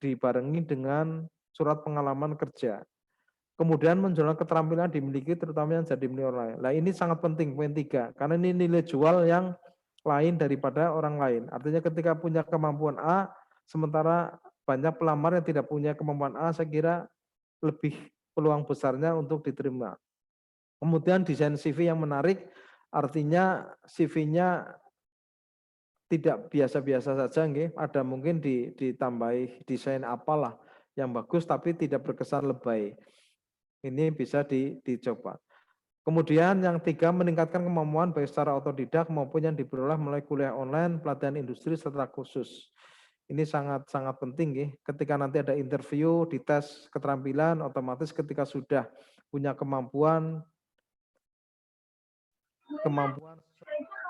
dibarengi dengan surat pengalaman kerja. Kemudian menunjukkan keterampilan dimiliki terutama yang jadi dimiliki orang lain. Nah ini sangat penting, poin 3, karena ini nilai jual yang lain daripada orang lain. Artinya ketika punya kemampuan A, sementara banyak pelamar yang tidak punya kemampuan A, saya kira lebih peluang besarnya untuk diterima. Kemudian desain CV yang menarik, artinya CV-nya tidak biasa-biasa saja, ada mungkin ditambahi desain apalah yang bagus, tapi tidak berkesan lebay. Ini bisa dicoba. Kemudian yang 3, meningkatkan kemampuan baik secara otodidak maupun yang diperoleh melalui kuliah online, pelatihan industri, serta khusus. Ini sangat-sangat penting, ketika nanti ada interview, dites keterampilan, otomatis ketika sudah punya kemampuan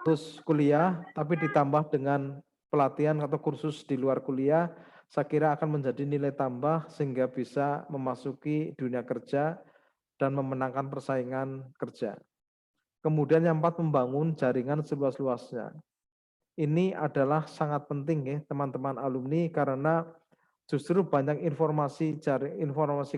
terus kuliah, tapi ditambah dengan pelatihan atau kursus di luar kuliah, saya kira akan menjadi nilai tambah sehingga bisa memasuki dunia kerja dan memenangkan persaingan kerja. Kemudian yang 4, membangun jaringan seluas-luasnya. Ini adalah sangat penting teman-teman alumni, karena justru banyak informasi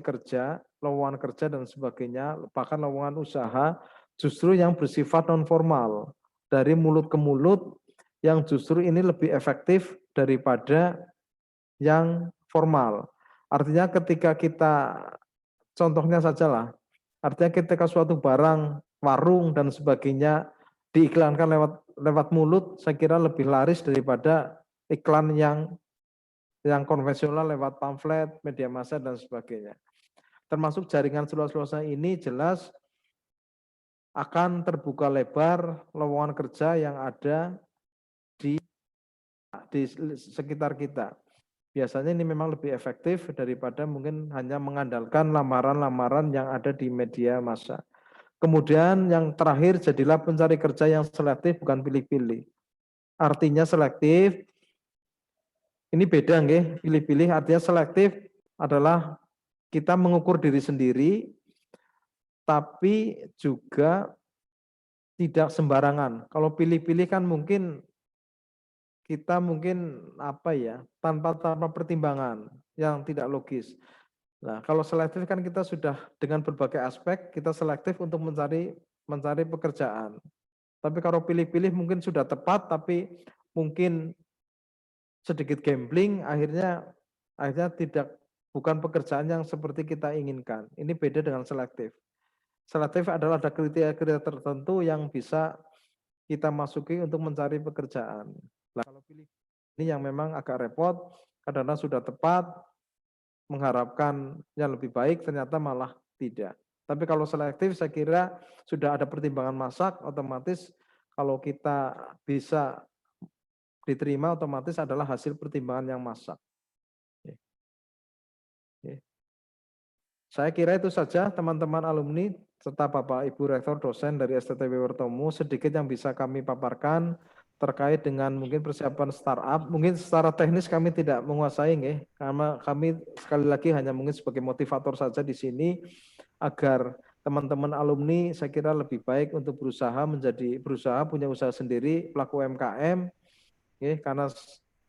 kerja, lowongan kerja dan sebagainya, bahkan lowongan usaha justru yang bersifat non formal, dari mulut ke mulut, yang justru ini lebih efektif daripada yang formal. Artinya ketika kita, contohnya sajalah, artinya ketika suatu barang, warung dan sebagainya diiklankan lewat mulut, saya kira lebih laris daripada iklan yang konvensional lewat pamflet, media massa dan sebagainya. Termasuk jaringan seluas-luasnya ini jelas akan terbuka lebar lowongan kerja yang ada di sekitar kita. Biasanya ini memang lebih efektif daripada mungkin hanya mengandalkan lamaran-lamaran yang ada di media massa. Kemudian yang terakhir, jadilah pencari kerja yang selektif, bukan pilih-pilih. Artinya selektif, ini beda nggih, pilih-pilih artinya selektif adalah kita mengukur diri sendiri, tapi juga tidak sembarangan. Kalau pilih-pilih kan mungkin kita tanpa pertimbangan yang tidak logis. Nah, kalau selektif kan kita sudah dengan berbagai aspek kita selektif untuk mencari pekerjaan. Tapi kalau pilih-pilih mungkin sudah tepat, tapi mungkin sedikit gambling, akhirnya bukan pekerjaan yang seperti kita inginkan. Ini beda dengan selektif. Selektif adalah ada kriteria tertentu yang bisa kita masuki untuk mencari pekerjaan. Nah, kalau pilih ini yang memang agak repot, kadang-kadang sudah tepat, mengharapkan yang lebih baik, ternyata malah tidak. Tapi kalau selektif saya kira sudah ada pertimbangan masak, otomatis kalau kita bisa diterima, otomatis adalah hasil pertimbangan yang masak. Saya kira itu saja teman-teman alumni, serta Bapak Ibu Rektor dosen dari STTW Wertomo, sedikit yang bisa kami paparkan terkait dengan mungkin persiapan startup. Mungkin secara teknis kami tidak menguasai, karena kami sekali lagi hanya mungkin sebagai motivator saja di sini, agar teman-teman alumni saya kira lebih baik untuk berusaha punya usaha sendiri, pelaku UMKM, karena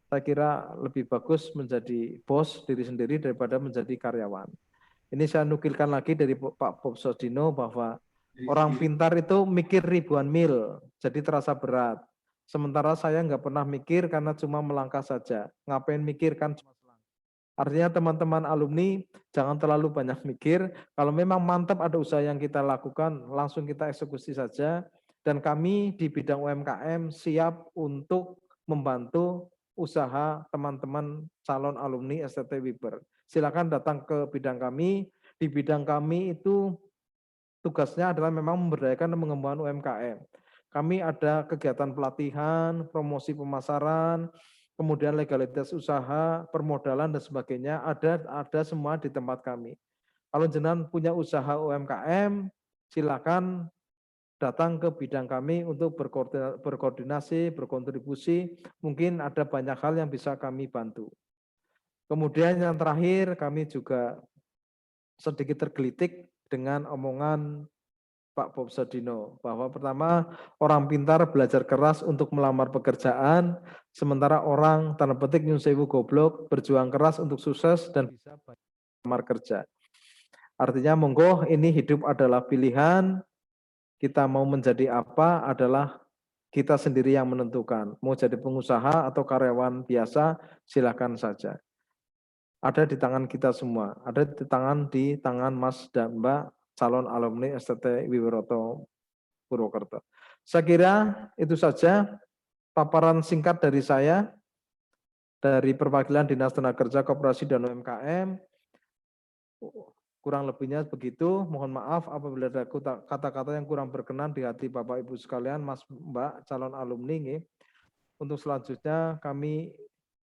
saya kira lebih bagus menjadi bos diri sendiri daripada menjadi karyawan. Ini saya nukilkan lagi dari Pak Bob Sodino bahwa orang pintar itu mikir ribuan mil, jadi terasa berat. Sementara saya nggak pernah mikir karena cuma melangkah saja. Ngapain mikir kan cuma selangkah. Artinya teman-teman alumni jangan terlalu banyak mikir. Kalau memang mantap ada usaha yang kita lakukan, langsung kita eksekusi saja. Dan kami di bidang UMKM siap untuk membantu usaha teman-teman calon alumni STT Wiber. Silakan datang ke bidang kami. Di bidang kami itu tugasnya adalah memang memberdayakan dan mengembangkan UMKM. Kami ada kegiatan pelatihan, promosi pemasaran, kemudian legalitas usaha, permodalan dan sebagainya, ada semua di tempat kami. Kalau jenengan punya usaha UMKM, silakan datang ke bidang kami untuk berkoordinasi, berkontribusi, mungkin ada banyak hal yang bisa kami bantu. Kemudian yang terakhir, kami juga sedikit tergelitik dengan omongan Pak Bob Sadino, bahwa pertama orang pintar belajar keras untuk melamar pekerjaan, sementara orang tanda petik nyun sewu goblok berjuang keras untuk sukses dan bisa melamar kerja. Artinya monggo ini hidup adalah pilihan, kita mau menjadi apa adalah kita sendiri yang menentukan. Mau jadi pengusaha atau karyawan biasa, silakan saja. Ada di tangan kita semua, ada di tangan Mas dan Mbak calon alumni STT Wiwiroto Purwokerto. Saya kira itu saja paparan singkat dari saya, dari perwakilan Dinas Tenaga Kerja, Koperasi dan UMKM. Kurang lebihnya begitu, mohon maaf apabila ada kata-kata yang kurang berkenan di hati Bapak Ibu sekalian, Mas Mbak calon alumni. Nih. Untuk selanjutnya kami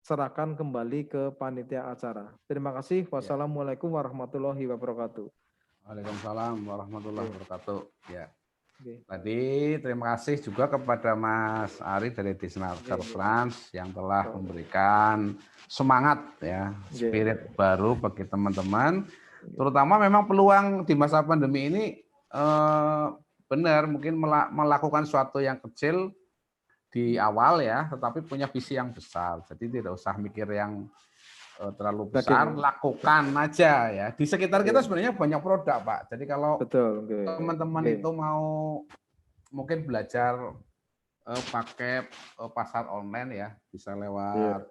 serahkan kembali ke panitia acara. Terima kasih. Wassalamualaikum warahmatullahi wabarakatuh. Waalaikumsalam warahmatullahi wabarakatuh. Ya. Oke. Tadi terima kasih juga kepada Mas Ari dari Disnaker Trans yang telah memberikan semangat ya, spirit baru bagi teman-teman. Terutama memang peluang di masa pandemi ini benar mungkin melakukan sesuatu yang kecil di awal ya, tetapi punya visi yang besar. Jadi tidak usah mikir yang terlalu besar, lakukan aja ya. Di sekitar kita sebenarnya banyak produk, Pak. Jadi kalau teman-teman itu mau mungkin belajar pakai pasar online ya, bisa lewat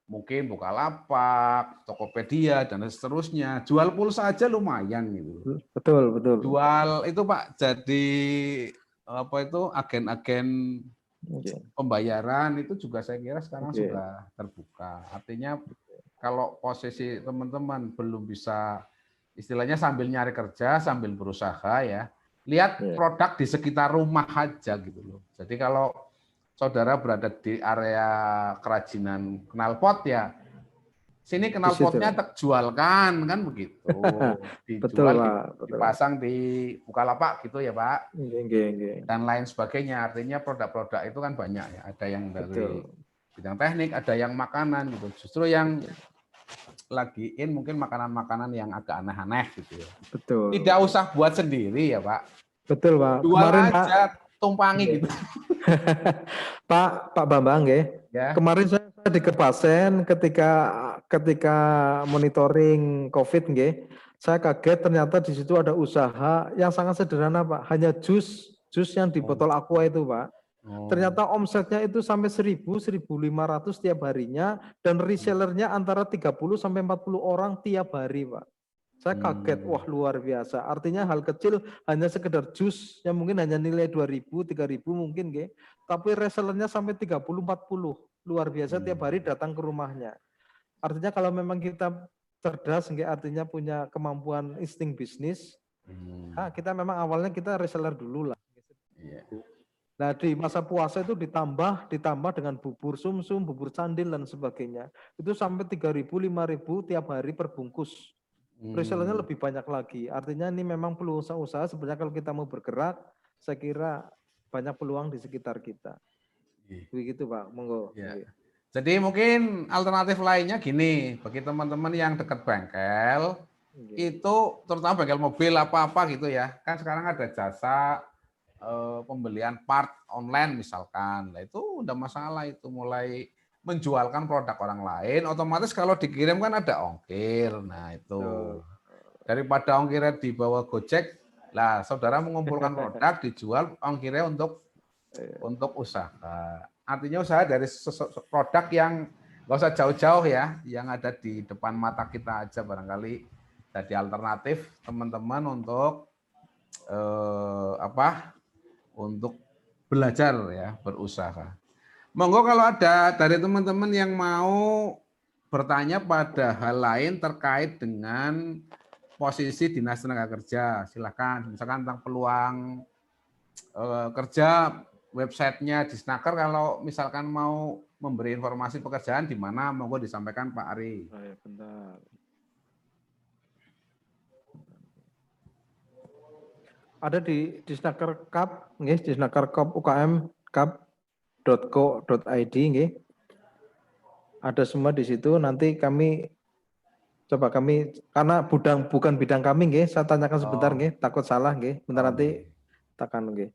mungkin Bukalapak, Tokopedia dan seterusnya. Jual pulsa aja lumayan gitu. Betul. Jual itu Pak jadi apa itu agen-agen pembayaran itu juga saya kira sekarang sudah terbuka. Artinya kalau posisi teman-teman belum bisa istilahnya sambil nyari kerja, sambil berusaha ya, lihat produk di sekitar rumah aja gitu loh. Jadi kalau saudara berada di area kerajinan knalpot ya, sini knalpotnya terjualkan kan begitu. Dijual, dipasang di Bukalapak gitu ya Pak. Dan lain sebagainya. Artinya produk-produk itu kan banyak ya. Ada yang dari bidang teknik, ada yang makanan gitu. Justru yang lagi mungkin makanan-makanan yang agak aneh-aneh gitu ya. Betul. Tidak usah buat sendiri ya Pak. Betul Pak. Jual kemarin aja, tumpangi gitu. Pak Bambang ya. Kemarin saya di Kepasen ketika monitoring COVID saya kaget ternyata di situ ada usaha yang sangat sederhana Pak, hanya jus yang di botol aqua itu Pak. Ternyata omsetnya itu sampai 1.000, 1.500 tiap harinya dan resellernya antara 30 sampai 40 orang tiap hari Pak. Saya kaget, wah luar biasa. Artinya hal kecil hanya sekedar jus yang mungkin hanya nilai 2.000, 3.000 mungkin tapi resellernya sampai 30, 40. Luar biasa tiap hari datang ke rumahnya. Artinya kalau memang kita cerdas, artinya punya kemampuan insting bisnis, kita memang awalnya kita reseller dulu lah. Nah di masa puasa itu ditambah dengan bubur sumsum, bubur candil dan sebagainya. Itu sampai 3.000, 5.000 tiap hari perbungkus. Resellernya lebih banyak lagi. Artinya ini memang perlu usaha-usaha. Sebenarnya kalau kita mau bergerak, saya kira banyak peluang di sekitar kita. Begitu Pak, monggo. Jadi mungkin alternatif lainnya gini, bagi teman-teman yang dekat bengkel, itu terutama bengkel mobil apa-apa gitu ya, kan sekarang ada jasa pembelian part online misalkan, nah itu udah masalah itu mulai menjualkan produk orang lain, otomatis kalau dikirim kan ada ongkir, nah itu daripada ongkirnya dibawa Gojek, lah saudara mengumpulkan produk dijual ongkirnya untuk usaha. Artinya usaha dari produk yang nggak usah jauh-jauh ya, yang ada di depan mata kita aja barangkali jadi alternatif teman-teman untuk untuk belajar ya berusaha. Monggo kalau ada dari teman-teman yang mau bertanya pada hal lain terkait dengan posisi Dinas Tenaga Kerja, silakan. Misalkan tentang peluang kerja, websitenya di Snaker, kalau misalkan mau memberi informasi pekerjaan di mana, monggo disampaikan Pak Ari. Oh, ya, bentar. Ada di Snaker Cup, nggih, di Snaker Cup UKM cup.co.id, nggih. Ada semua di situ. Nanti kami karena bukan bidang kami, nggih. Saya tanyakan sebentar, nggih. Takut salah, nggih. Bentar nanti tekan, nggih.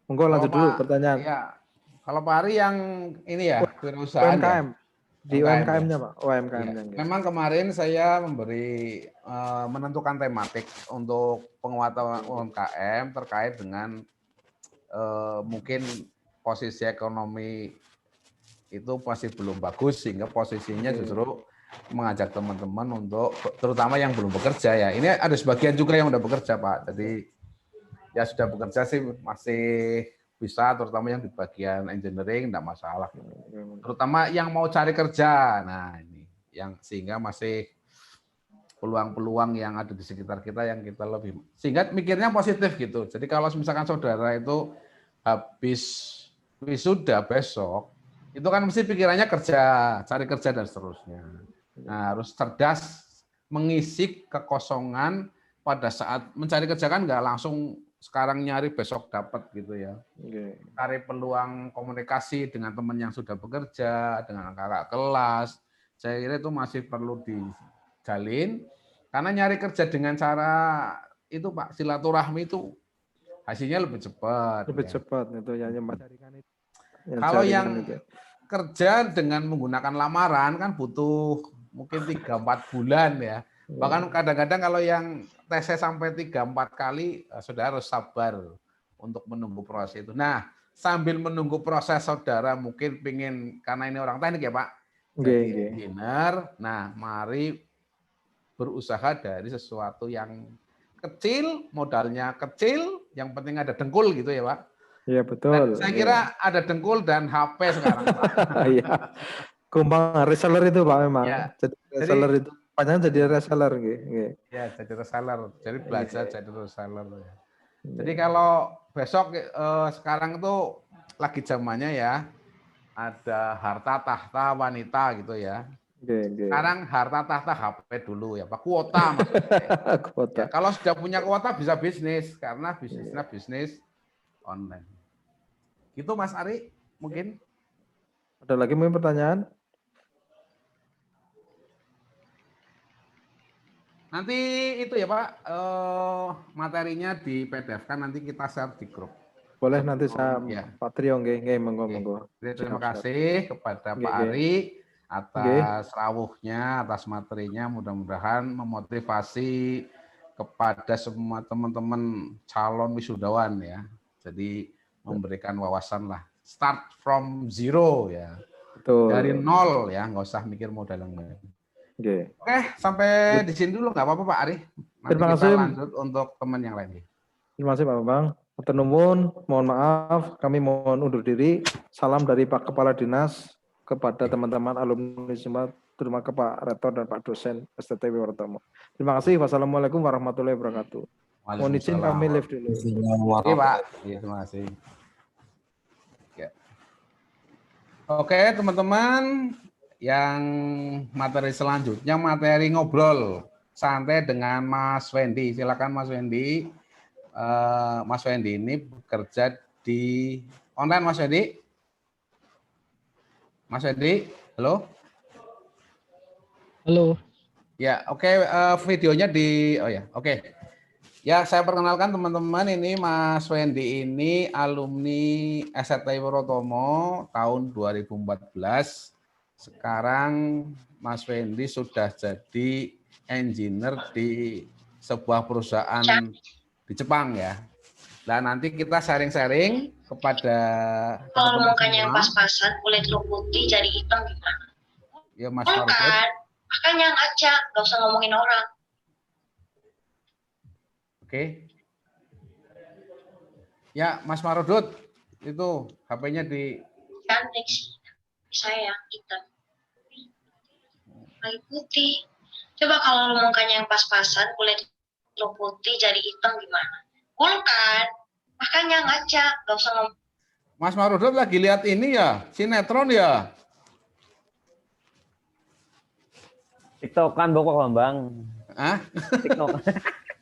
Monggo lanjut dulu pertanyaan. Iya. Kalau Pak Ari yang ini ya, wirausahaan UMKM. ya? Di UMKM-nya, Pak. UMKM-nya. Ya. Memang kemarin saya menentukan tematik untuk penguatan UMKM terkait dengan mungkin posisi ekonomi itu masih belum bagus, sehingga posisinya justru mengajak teman-teman untuk, terutama yang belum bekerja ya. Ini ada sebagian juga yang udah bekerja, Pak. Jadi ya sudah bekerja sih masih bisa, terutama yang di bagian engineering enggak masalah. Terutama yang mau cari kerja. Nah, ini yang sehingga masih peluang-peluang yang ada di sekitar kita yang kita lebih, sehingga mikirnya positif gitu. Jadi kalau misalkan saudara itu habis wisuda besok, itu kan mesti pikirannya kerja, cari kerja dan seterusnya. Nah, harus cerdas mengisi kekosongan pada saat mencari kerja, kan nggak langsung sekarang nyari besok dapat gitu ya. Cari peluang komunikasi dengan teman yang sudah bekerja, dengan kakak kelas. Saya kira itu masih perlu dijalin, karena nyari kerja dengan cara itu Pak, silaturahmi itu hasilnya lebih cepat. Lebih cepat itu ya, Kalau yang kerja dengan menggunakan lamaran kan butuh mungkin 3-4 bulan ya. Bahkan kadang-kadang kalau yang tesnya sampai 3-4 kali, saudara harus sabar untuk menunggu proses itu. Nah, sambil menunggu proses, saudara mungkin pingin, karena ini orang teknik ya Pak, jadi engineer, nah mari berusaha dari sesuatu yang kecil, modalnya kecil, yang penting ada dengkul gitu ya Pak. Iya betul. Dan saya kira ada dengkul dan HP sekarang Pak. Iya. Kumpang reseller itu Pak memang. Ya. Jadi reseller itu panjang jadi reseller gitu. Ya, jadi reseller. Jadi belajar jadi reseller. Jadi kalau besok sekarang itu lagi zamannya ya, ada harta tahta wanita gitu ya. Sekarang harta tahta HP dulu ya Pak, kuota maksudnya. Kuota. Ya, kalau sudah punya kuota bisa bisnis, karena bisnisnya bisnis online. Gitu Mas Ari, mungkin. Ada lagi mungkin pertanyaan? Nanti itu ya Pak, materinya di PDF kan, nanti kita share di grup. Boleh nanti saya Pak Trio, monggo. Terima kasih kepada Pak Ari atas rawuhnya, atas materinya, mudah-mudahan memotivasi kepada semua teman-teman calon wisudawan ya. Jadi memberikan wawasan lah, start from zero ya. Betul. Dari nol ya, nggak usah mikir modal yang lain. Oke, sampai di sini dulu nggak apa-apa Pak Ari. Nanti terima kasih. Kita lanjut untuk teman yang lain. Terima kasih Pak Bambang. Hatur nuwun, mohon maaf, kami mohon undur diri. Salam dari Pak Kepala Dinas kepada teman-teman alumni semua, terima kasih Pak Rektor dan Pak Dosen STT Wiwartomo. Terima kasih. Wassalamualaikum warahmatullahi wabarakatuh. Mohon izin kami live dulu. Oke Pak. Iya, terima kasih. Oke teman-teman, yang materi selanjutnya materi ngobrol santai dengan Mas Wendy. Silakan Mas Wendy. Mas Wendy ini bekerja di online Mas Wendy. Mas Wendy, halo. Halo. Ya, oke, videonya di oke. Ya, saya perkenalkan teman-teman, ini Mas Wendy ini alumni STT Wiwartomo tahun 2014. Sekarang Mas Wendy sudah jadi engineer di sebuah perusahaan di Jepang ya. Dan nanti kita sharing-sharing kepada kalau mukanya yang pas-pasan, kulit lu putih jadi hitam gimana? Ya Mas Marifat. Makanya aja, nggak usah ngomongin orang. Oke. Ya, Mas Marudut, itu HP-nya di Cantik sih. Saya hitam. Kulit putih. Coba kalau mukanya yang pas-pasan, kulit lo putih jadi hitam gimana? Cool kan? Makanya ngaca, gak usah ngomong. Mas Marudut lagi lihat ini ya, sinetron ya. TikTok kan bokok Bang. Hah? TikTok.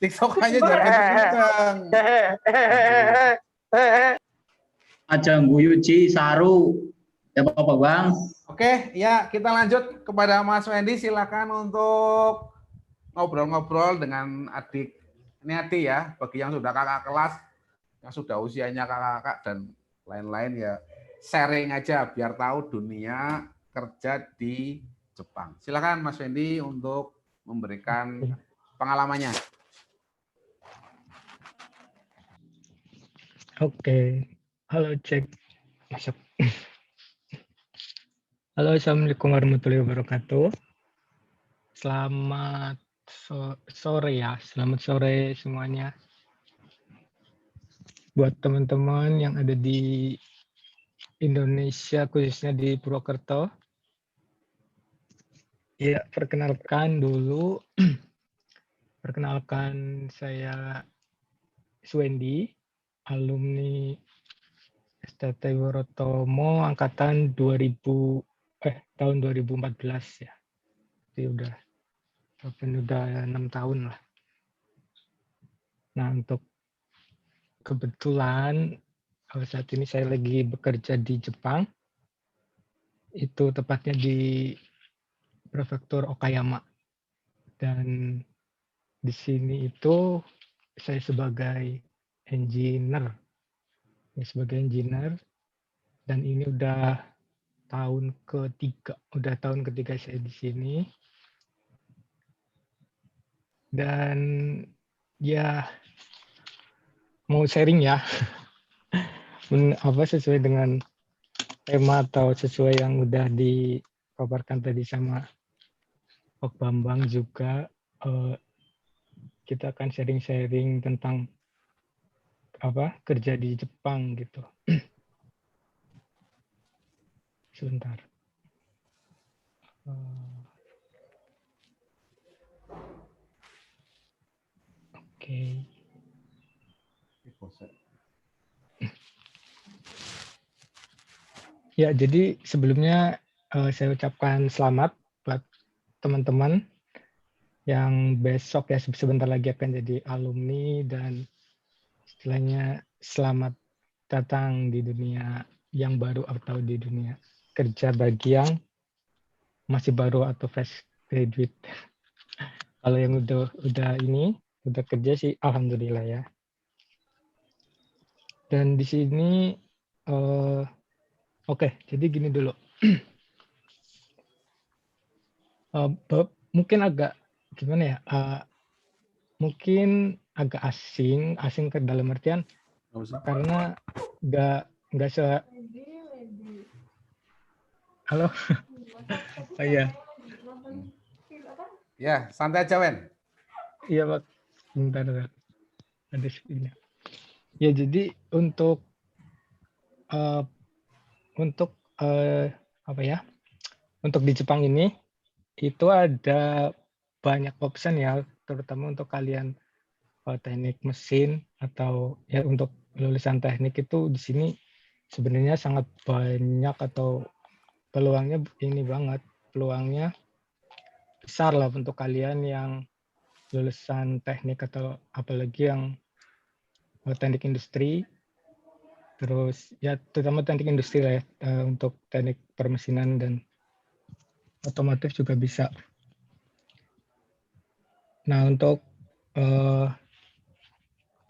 TikTok aja jangan kenceng. Aja guyu Ci Saru. Ya Bapak Bang. Oke, ya kita lanjut kepada Mas Wendy. Silakan untuk ngobrol-ngobrol dengan adik. Ini adik ya, bagi yang sudah kakak kelas, yang sudah usianya kakak-kakak dan lain-lain ya, sharing aja biar tahu dunia kerja di Jepang. Silakan Mas Wendy untuk memberikan pengalamannya. Oke, halo cek, masuk. Halo, assalamualaikum warahmatullahi wabarakatuh. Selamat sore ya, selamat sore semuanya. Buat teman-teman yang ada di Indonesia, khususnya di Purwokerto. Ya, perkenalkan dulu. Perkenalkan saya Suwendi, alumni STT Worotomo angkatan tahun 2014 ya. Jadi udah 6 tahun lah. Nah, untuk kebetulan saat ini saya lagi bekerja di Jepang. Itu tepatnya di Prefektur Okayama. Dan di sini itu saya sebagai engineer. Ya, sebagai engineer. Dan ini udah tahun ketiga saya di sini. Dan ya mau sharing ya. Sesuai dengan tema atau sesuai yang udah dipaparkan tadi sama Pak Bambang juga, kita akan sharing-sharing tentang kerja di Jepang gitu. Sebentar. Oke. Ya, jadi sebelumnya saya ucapkan selamat buat teman-teman yang besok ya sebentar lagi akan jadi alumni, dan istilahnya selamat datang di dunia yang baru atau di dunia kerja bagi yang masih baru atau fresh graduate. Kalau yang udah kerja sih alhamdulillah ya. Dan di sini oke, jadi gini dulu. Mungkin agak gimana ya? Mungkin agak asing ke dalam artian karena nggak halo. Oh iya. Ya, santai aja Wen. Iya Pak, bentar. Ada speednya. Ya, jadi untuk untuk di Jepang ini itu ada banyak option ya, terutama untuk kalian teknik mesin atau ya untuk lulusan teknik itu di sini sebenarnya sangat banyak atau peluangnya besar lah untuk kalian yang lulusan teknik atau apalagi yang teknik industri. Terus ya terutama teknik industri lah ya, untuk teknik permesinan dan otomotif juga bisa. Nah, untuk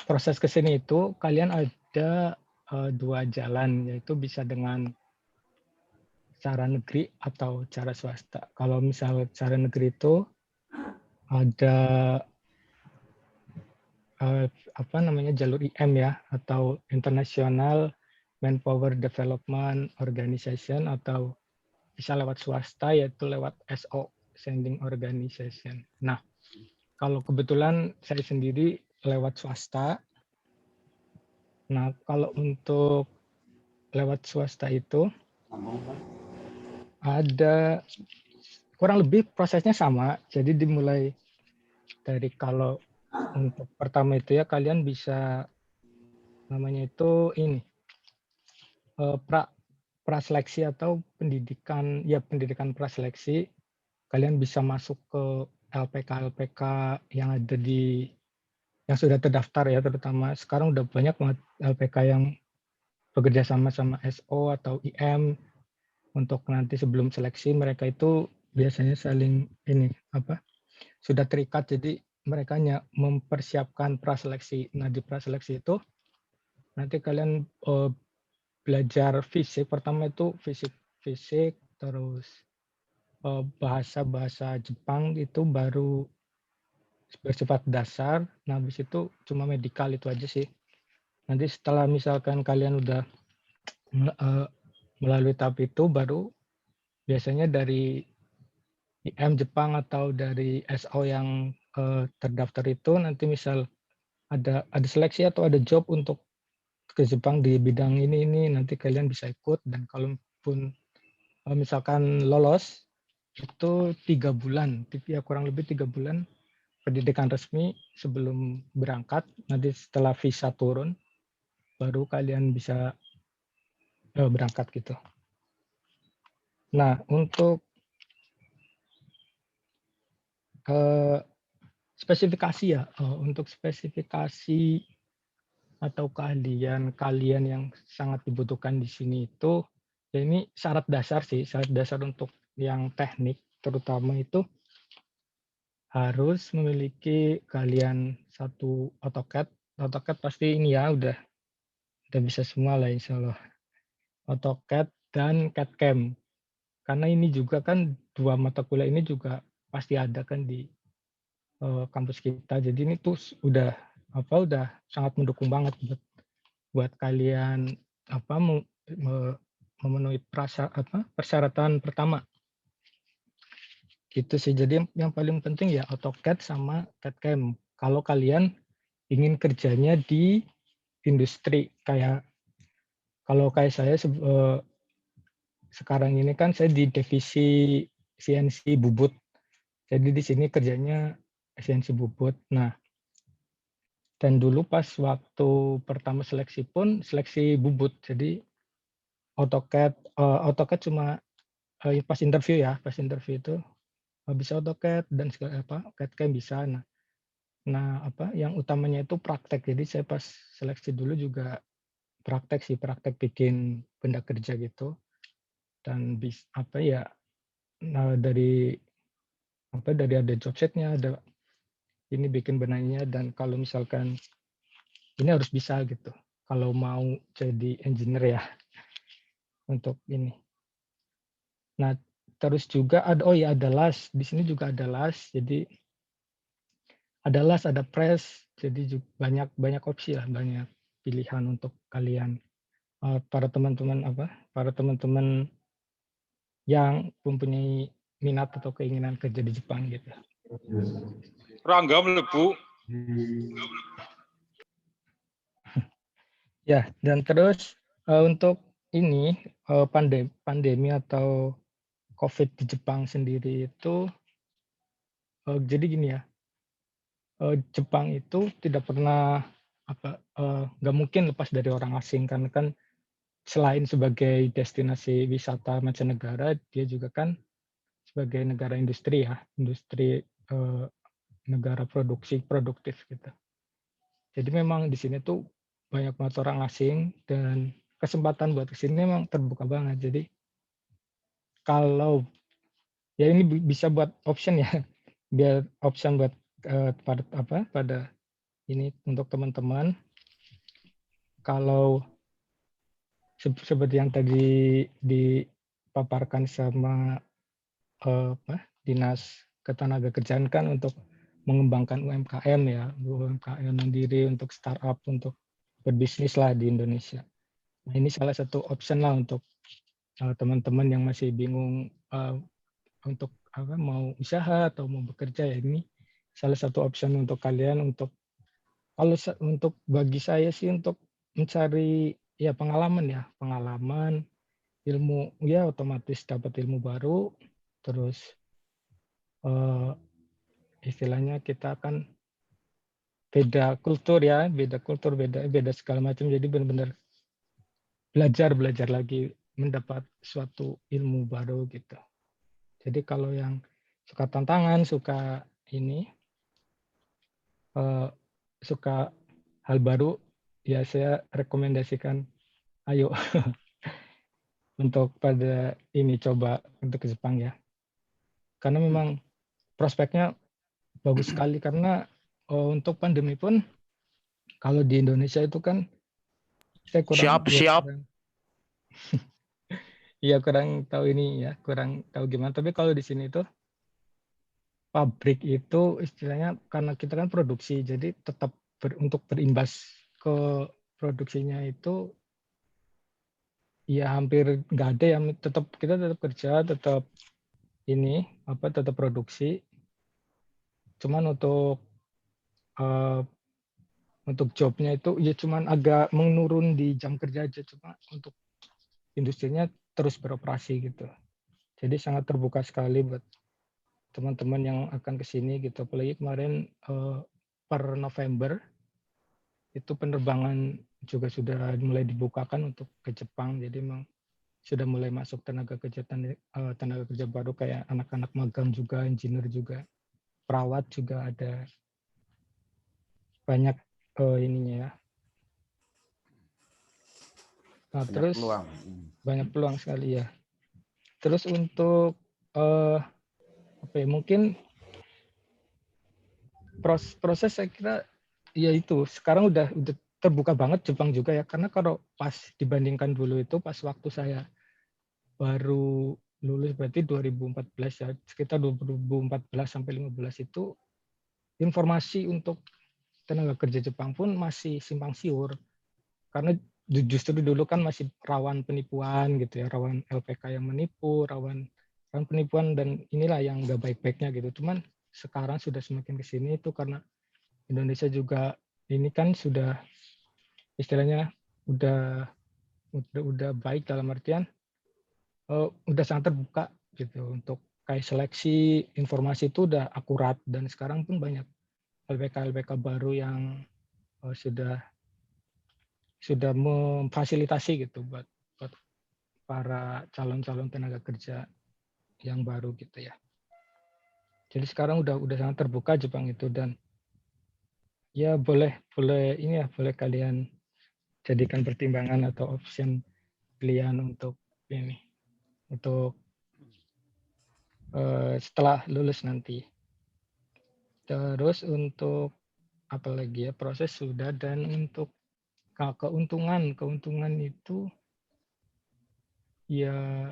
proses ke sini itu kalian ada 2 jalan, yaitu bisa dengan cara negeri atau cara swasta. Kalau misal cara negeri itu ada jalur IM ya, atau International Manpower Development Organization, atau bisa lewat swasta yaitu lewat SO, Sending Organization. Nah, kalau kebetulan saya sendiri lewat swasta. Nah, kalau untuk lewat swasta itu ada kurang lebih prosesnya sama. Jadi dimulai dari kalau untuk pertama itu ya kalian bisa namanya itu ini praseleksi atau pendidikan praseleksi. Kalian bisa masuk ke LPK yang ada yang sudah terdaftar ya, terutama sekarang udah banyak banget LPK yang bekerja sama SO atau IM untuk nanti sebelum seleksi mereka itu biasanya saling sudah terikat, jadi mereka hanya mempersiapkan praseleksi. Nah, di praseleksi itu nanti kalian belajar fisik. Pertama itu fisik, terus bahasa Jepang itu baru bersifat dasar. Nah, habis itu cuma medikal itu aja sih. Nanti setelah misalkan kalian udah melalui tahap itu, baru biasanya dari IM Jepang atau dari SO yang terdaftar itu nanti misal ada seleksi atau ada job untuk ke Jepang di bidang ini nanti kalian bisa ikut. Dan kalaupun misalkan lolos itu 3 bulan, ya kurang lebih 3 bulan pendidikan resmi sebelum berangkat. Nanti setelah visa turun baru kalian bisa berangkat gitu. Nah, untuk spesifikasi ya, untuk spesifikasi atau keahlian kalian yang sangat dibutuhkan di sini itu, ya ini syarat dasar sih, syarat dasar untuk yang teknik terutama itu harus memiliki kalian satu AutoCAD. AutoCAD pasti ini ya udah bisa semua lah insya Allah. AutoCAD dan CAD/CAM. Karena ini juga kan 2 mata kuliah ini juga pasti ada kan di kampus kita. Jadi ini tuh udah sangat mendukung banget buat kalian memenuhi persyaratan pertama. Gitu sih. Jadi yang paling penting ya AutoCAD sama CAD/CAM. Kalau kalian ingin kerjanya di industri kayak saya sekarang ini kan saya di divisi CNC bubut. Jadi di sini kerjanya CNC bubut. Nah, dan dulu pas waktu pertama seleksi pun seleksi bubut. Jadi AutoCAD cuma pas interview itu bisa AutoCAD dan CAD/CAM bisa. Nah, yang utamanya itu praktek. Jadi saya pas seleksi dulu juga praktek bikin benda kerja gitu. Dan dari ada job setnya, ada ini bikin benanya, dan kalau misalkan ini harus bisa gitu. Kalau mau jadi engineer ya untuk ini. Nah, terus juga ada las. Di sini juga ada las. Jadi ada las, ada press. Jadi banyak opsi lah, banyak pilihan untuk kalian para teman-teman yang mempunyai minat atau keinginan kerja di Jepang gitu. Rangga mlebu. Ya, dan terus untuk ini pandemi atau COVID di Jepang sendiri itu jadi gini ya, Jepang itu tidak pernah nggak mungkin lepas dari orang asing, karena kan selain sebagai destinasi wisata mancanegara, dia juga kan sebagai negara industri ya, negara produktif gitu. Jadi memang di sini tuh banyak banget orang asing dan kesempatan buat kesini memang terbuka banget. Jadi kalau ya ini bisa buat option ya, biar option buat pada ini untuk teman-teman. Kalau seperti yang tadi dipaparkan sama Dinas Ketenagakerjaan kan untuk mengembangkan UMKM ya, UMKM mandiri, untuk startup, untuk berbisnis lah di Indonesia. Nah, ini salah satu option lah untuk teman-teman yang masih bingung untuk mau usaha atau mau bekerja, ya ini salah satu option untuk kalian. Untuk bagi saya sih untuk mencari ya pengalaman, ilmu, ya otomatis dapat ilmu baru, terus istilahnya kita kan beda kultur, beda segala macam, jadi benar-benar belajar lagi, mendapat suatu ilmu baru gitu. Jadi kalau yang suka tantangan, suka suka hal baru, ya saya rekomendasikan ayo untuk pada coba untuk ke Jepang ya. Karena memang prospeknya bagus sekali, karena untuk pandemi pun kalau di Indonesia itu kan saya kurang kurang tahu kurang tahu gimana. Tapi kalau di sini itu pabrik itu istilahnya karena kita kan produksi, jadi tetap untuk berimbas ke produksinya itu ya hampir nggak ada yang kita tetap kerja, tetap tetap produksi. Cuman untuk jobnya itu ya cuman agak menurun di jam kerja aja, cuma untuk industrinya terus beroperasi gitu. Jadi sangat terbuka sekali buat teman-teman yang akan ke sini gitu. Apalagi kemarin per November itu penerbangan juga sudah mulai dibukakan untuk ke Jepang. Jadi memang sudah mulai masuk tenaga kerja baru kayak anak-anak magang juga, engineer juga, perawat juga ada. Banyak ininya ya. Nah, terus banyak peluang sekali ya. Terus untuk mungkin proses saya kira ya itu sekarang udah terbuka banget Jepang juga ya, karena kalau pas dibandingkan dulu itu pas waktu saya baru lulus berarti 2014 ya, sekitar 2014 sampai 15 itu informasi untuk tenaga kerja Jepang pun masih simpang siur, karena justru dulu kan masih rawan penipuan gitu ya, rawan LPK yang menipu, rawan penipuan, dan inilah yang nggak baik-baiknya gitu. Cuman sekarang sudah semakin ke sini itu karena Indonesia juga ini kan sudah istilahnya udah baik dalam artian udah sangat terbuka gitu untuk kayak seleksi informasi itu udah akurat, dan sekarang pun banyak LPK baru yang sudah memfasilitasi gitu buat para calon tenaga kerja yang baru gitu ya. Jadi sekarang udah sangat terbuka Jepang itu, dan ya boleh kalian jadikan pertimbangan atau option pilihan untuk setelah lulus nanti. Terus untuk apalagi ya, proses sudah, dan untuk keuntungan itu ya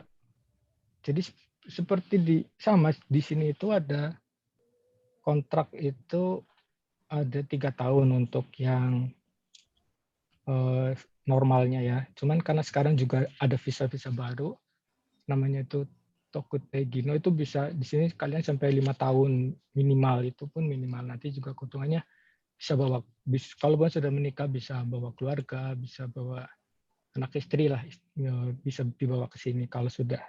jadi seperti sama di sini itu ada kontrak itu ada 3 tahun untuk yang normalnya ya. Cuman karena sekarang juga ada visa baru namanya itu Tokutei-Gino, itu bisa di sini kalian sampai 5 tahun minimal, itu pun minimal. Nanti juga keuntungannya bisa kalau sudah menikah bisa bawa keluarga, bisa bawa anak istri lah, bisa dibawa ke sini kalau sudah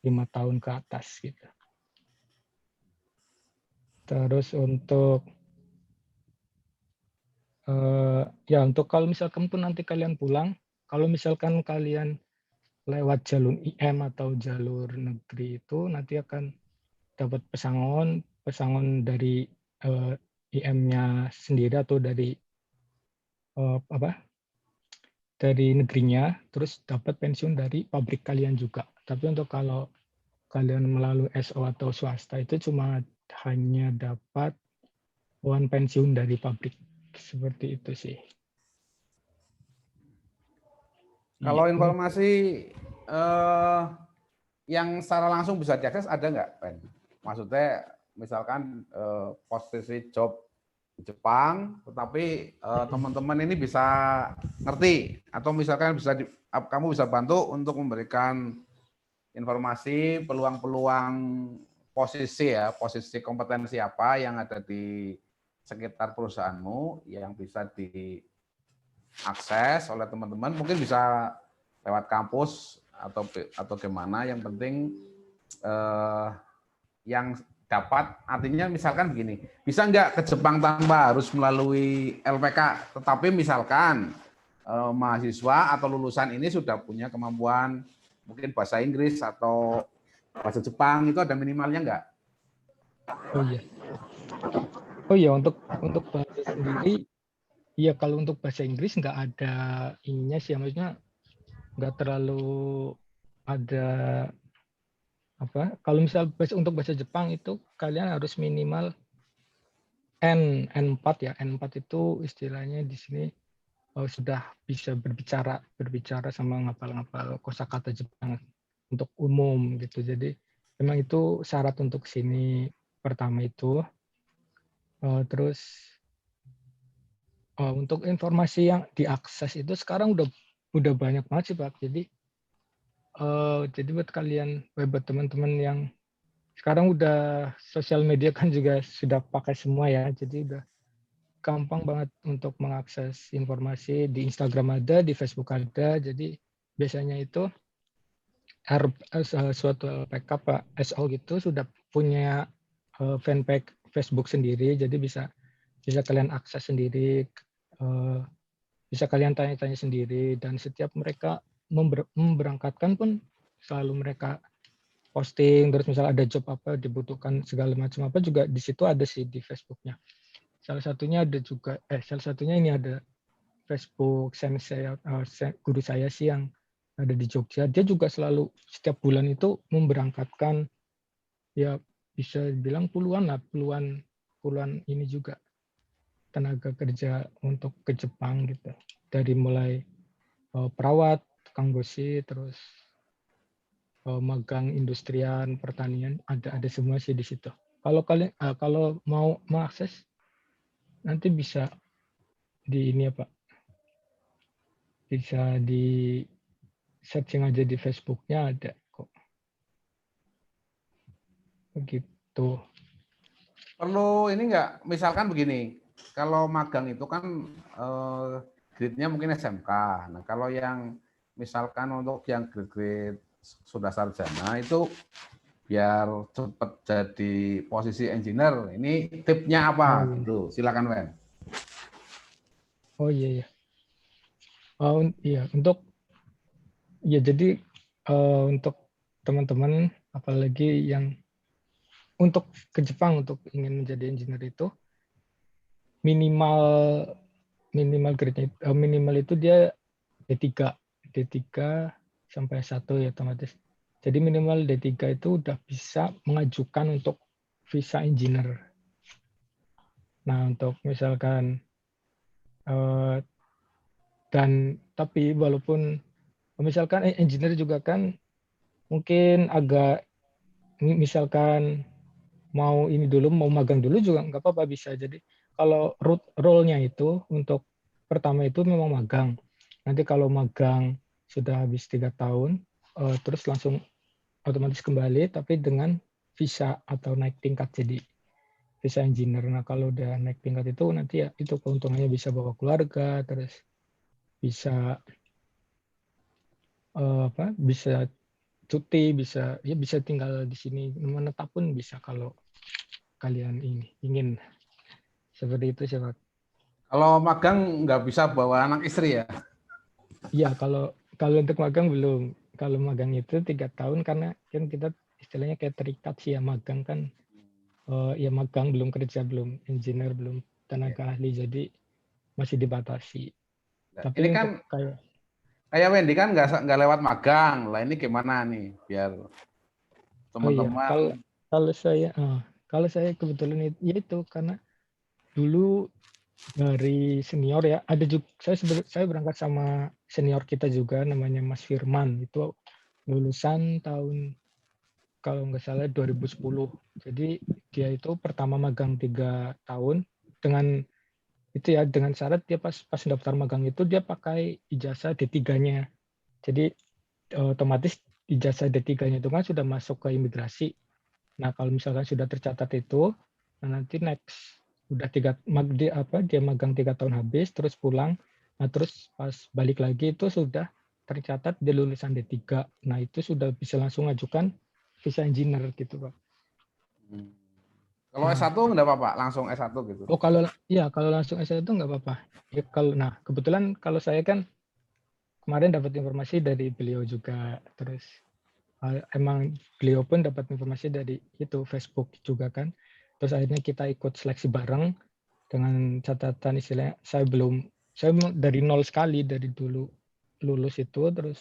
5 tahun ke atas gitu. Terus untuk untuk kalau misalkan pun nanti kalian pulang, kalau misalkan kalian lewat jalur IM atau jalur negeri itu nanti akan dapat pesangon dari IM-nya sendiri atau dari dari negerinya, terus dapat pensiun dari pabrik kalian juga. Tapi untuk kalau kalian melalui SO atau swasta itu cuma hanya dapat uang pensiun dari pabrik. Seperti itu sih. Kalau informasi yang secara langsung bisa diakses ada nggak, Pen? Maksudnya misalkan posisi job di Jepang, tetapi teman-teman ini bisa ngerti, atau misalkan kamu bisa bantu untuk memberikan informasi peluang-peluang posisi kompetensi apa yang ada di sekitar perusahaanmu yang bisa diakses oleh teman-teman, mungkin bisa lewat kampus atau gimana. Yang penting yang dapat, artinya misalkan begini, bisa nggak ke Jepang tanpa harus melalui LPK, tetapi misalkan mahasiswa atau lulusan ini sudah punya kemampuan mungkin bahasa Inggris atau bahasa Jepang, itu ada minimalnya nggak? Oh iya, untuk bahasa sendiri, ya kalau untuk bahasa Inggris nggak ada ininya sih, maksudnya nggak terlalu ada apa. Kalau misal untuk bahasa Jepang itu kalian harus minimal N4 ya. N4 itu istilahnya di sini sudah bisa berbicara sama ngapal-ngapal kosakata Jepang untuk umum gitu. Jadi memang itu syarat untuk sini pertama itu. Terus untuk informasi yang diakses itu sekarang udah banyak banget sih Pak. Jadi buat kalian, buat teman-teman yang sekarang udah sosial media kan juga sudah pakai semua ya. Jadi udah gampang banget untuk mengakses informasi. Di Instagram ada, di Facebook ada. Jadi biasanya itu suatu LPK Pak SO gitu sudah punya fanpage Facebook sendiri. Jadi bisa kalian akses sendiri, bisa kalian tanya-tanya sendiri, dan setiap mereka memberangkatkan pun selalu mereka posting, terus misalnya ada job apa dibutuhkan segala macam apa juga di situ ada sih di Facebooknya. Salah satunya ini ada Facebook sensei guru saya sih yang ada di Jogja. Dia juga selalu setiap bulan itu memberangkatkan, ya bisa bilang puluhan ini juga tenaga kerja untuk ke Jepang gitu. Dari mulai perawat, tukang gosi, terus magang industrian, pertanian, ada semua sih di situ. Kalau kalian kalau mau mengakses nanti bisa di ini ya Pak. Bisa di searching aja di Facebooknya ada kok. Begitu. Perlu ini enggak, misalkan begini, kalau magang itu kan grade-nya mungkin SMK. Nah, kalau yang misalkan untuk yang grade sudah sarjana itu biar cepat jadi posisi engineer, ini tipnya apa? Gitu. Silakan Wen. Oh iya. Iya, jadi untuk teman-teman apalagi yang untuk ke Jepang untuk ingin menjadi engineer itu minimal grade-nya minimal itu dia D3 sampai 1 ya otomatis. Jadi minimal D3 itu udah bisa mengajukan untuk visa engineer. Nah, untuk misalkan tapi walaupun misalkan engineer juga kan mungkin agak, misalkan mau magang dulu juga nggak apa-apa, bisa. Jadi kalau role-nya itu untuk pertama itu memang magang. Nanti kalau magang sudah habis 3 tahun, terus langsung otomatis kembali, tapi dengan visa atau naik tingkat jadi visa engineer. Nah kalau udah naik tingkat itu nanti ya itu keuntungannya bisa bawa keluarga, terus bisa bisa cuti, bisa tinggal di sini, menetap pun bisa kalau kalian ingin seperti itu sih Pak. Kalau magang nggak bisa bawa anak istri ya? Iya, kalau untuk magang belum. Kalau magang itu 3 tahun karena kan kita istilahnya kayak terikat sih ya, magang kan ya magang, belum kerja, belum engineer, belum tenaga ahli, jadi masih dibatasi. Tapi ini untuk kan kayak Wendy kan nggak lewat magang lah, ini gimana nih biar teman-teman? Kalau saya kebetulan itu karena dulu dari senior ya, ada juga saya berangkat sama senior kita juga namanya Mas Firman, itu lulusan tahun kalau nggak salah 2010. Jadi dia itu pertama magang 3 tahun dengan itu ya, dengan syarat dia pas daftar magang itu dia pakai ijazah D3-nya. Jadi otomatis ijazah D3-nya itu kan sudah masuk ke imigrasi. Nah, kalau misalkan sudah tercatat itu, nah nanti next udah dia magang 3 tahun habis terus pulang, Nah terus pas balik lagi itu sudah tercatat di lulusan D3. Nah itu sudah bisa langsung ajukan visa engineer gitu Pak. Kalau S1 enggak apa-apa, langsung S1 gitu. Oh kalau langsung S1 itu nggak apa-apa. Ya, nah kebetulan kalau saya kan kemarin dapat informasi dari beliau juga, terus emang beliau pun dapat informasi dari itu Facebook juga kan. Terus akhirnya kita ikut seleksi bareng dengan catatan istilahnya saya dari nol sekali dari dulu lulus itu terus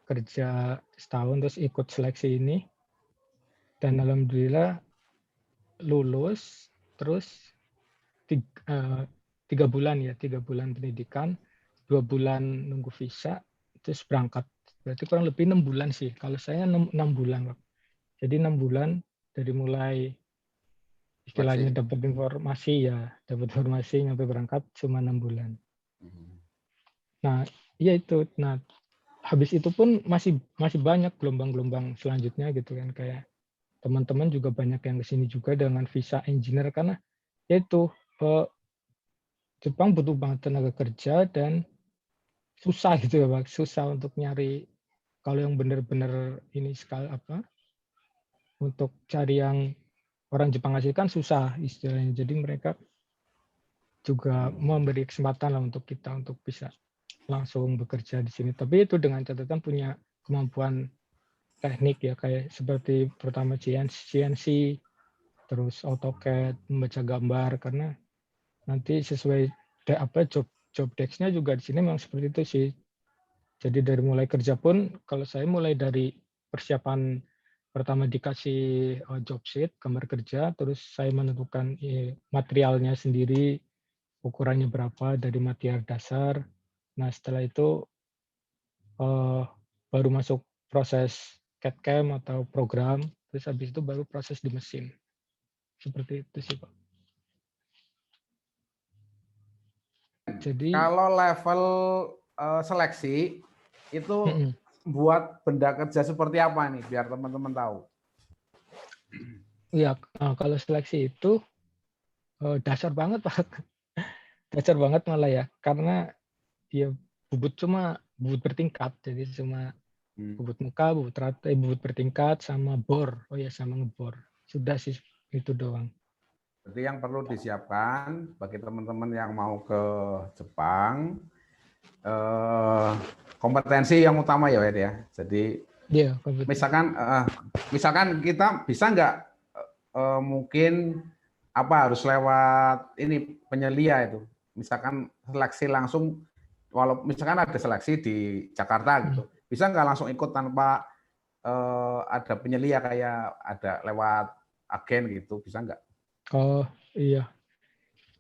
kerja setahun terus ikut seleksi ini dan alhamdulillah lulus terus 3 bulan pendidikan, 2 bulan nunggu visa, terus berangkat. Berarti kurang lebih 6 bulan sih. Kalau saya 6 bulan, Pak. Jadi 6 bulan dari mulai istilahnya dapat informasi sampai berangkat cuma 6 bulan. Nah, iya itu. Nah, habis itu pun masih banyak gelombang-gelombang selanjutnya gitu kan, kayak teman-teman juga banyak yang kesini juga dengan visa engineer karena yaitu Jepang butuh banget tenaga kerja dan susah gitu ya Pak, susah untuk nyari kalau yang benar-benar ini sekali untuk cari yang orang Jepang asli kan susah istilahnya. Jadi mereka juga memberi kesempatan lah untuk kita untuk bisa langsung bekerja di sini. Tapi itu dengan catatan punya kemampuan teknik ya kayak seperti pertama CNC, terus AutoCAD, membaca gambar karena nanti sesuai job desk-nya juga di sini memang seperti itu sih. Jadi dari mulai kerja pun kalau saya mulai dari persiapan pertama dikasih job sheet, gambar kerja, terus saya menentukan materialnya sendiri, ukurannya berapa dari material dasar. Nah setelah itu baru masuk proses CAD/CAM atau program, terus habis itu baru proses di mesin. Seperti itu sih Pak. Jadi kalau level seleksi itu buat benda kerja seperti apa nih biar teman-teman tahu. Iya, kalau seleksi itu dasar banget Pak. Dasar banget malah ya, karena ya bubut bertingkat, jadi cuma bubut muka, bubut bertingkat sama bor. Oh ya sama ngebor. Sudah sih itu doang. Jadi yang perlu disiapkan bagi teman-teman yang mau ke Jepang, kompetensi yang utama ya, Wed ya. Jadi misalkan kita bisa nggak mungkin harus lewat ini penyelia itu. Misalkan seleksi langsung, walau misalkan ada seleksi di Jakarta gitu, bisa nggak langsung ikut tanpa ada penyelia kayak ada lewat agen gitu, bisa nggak? Oh iya,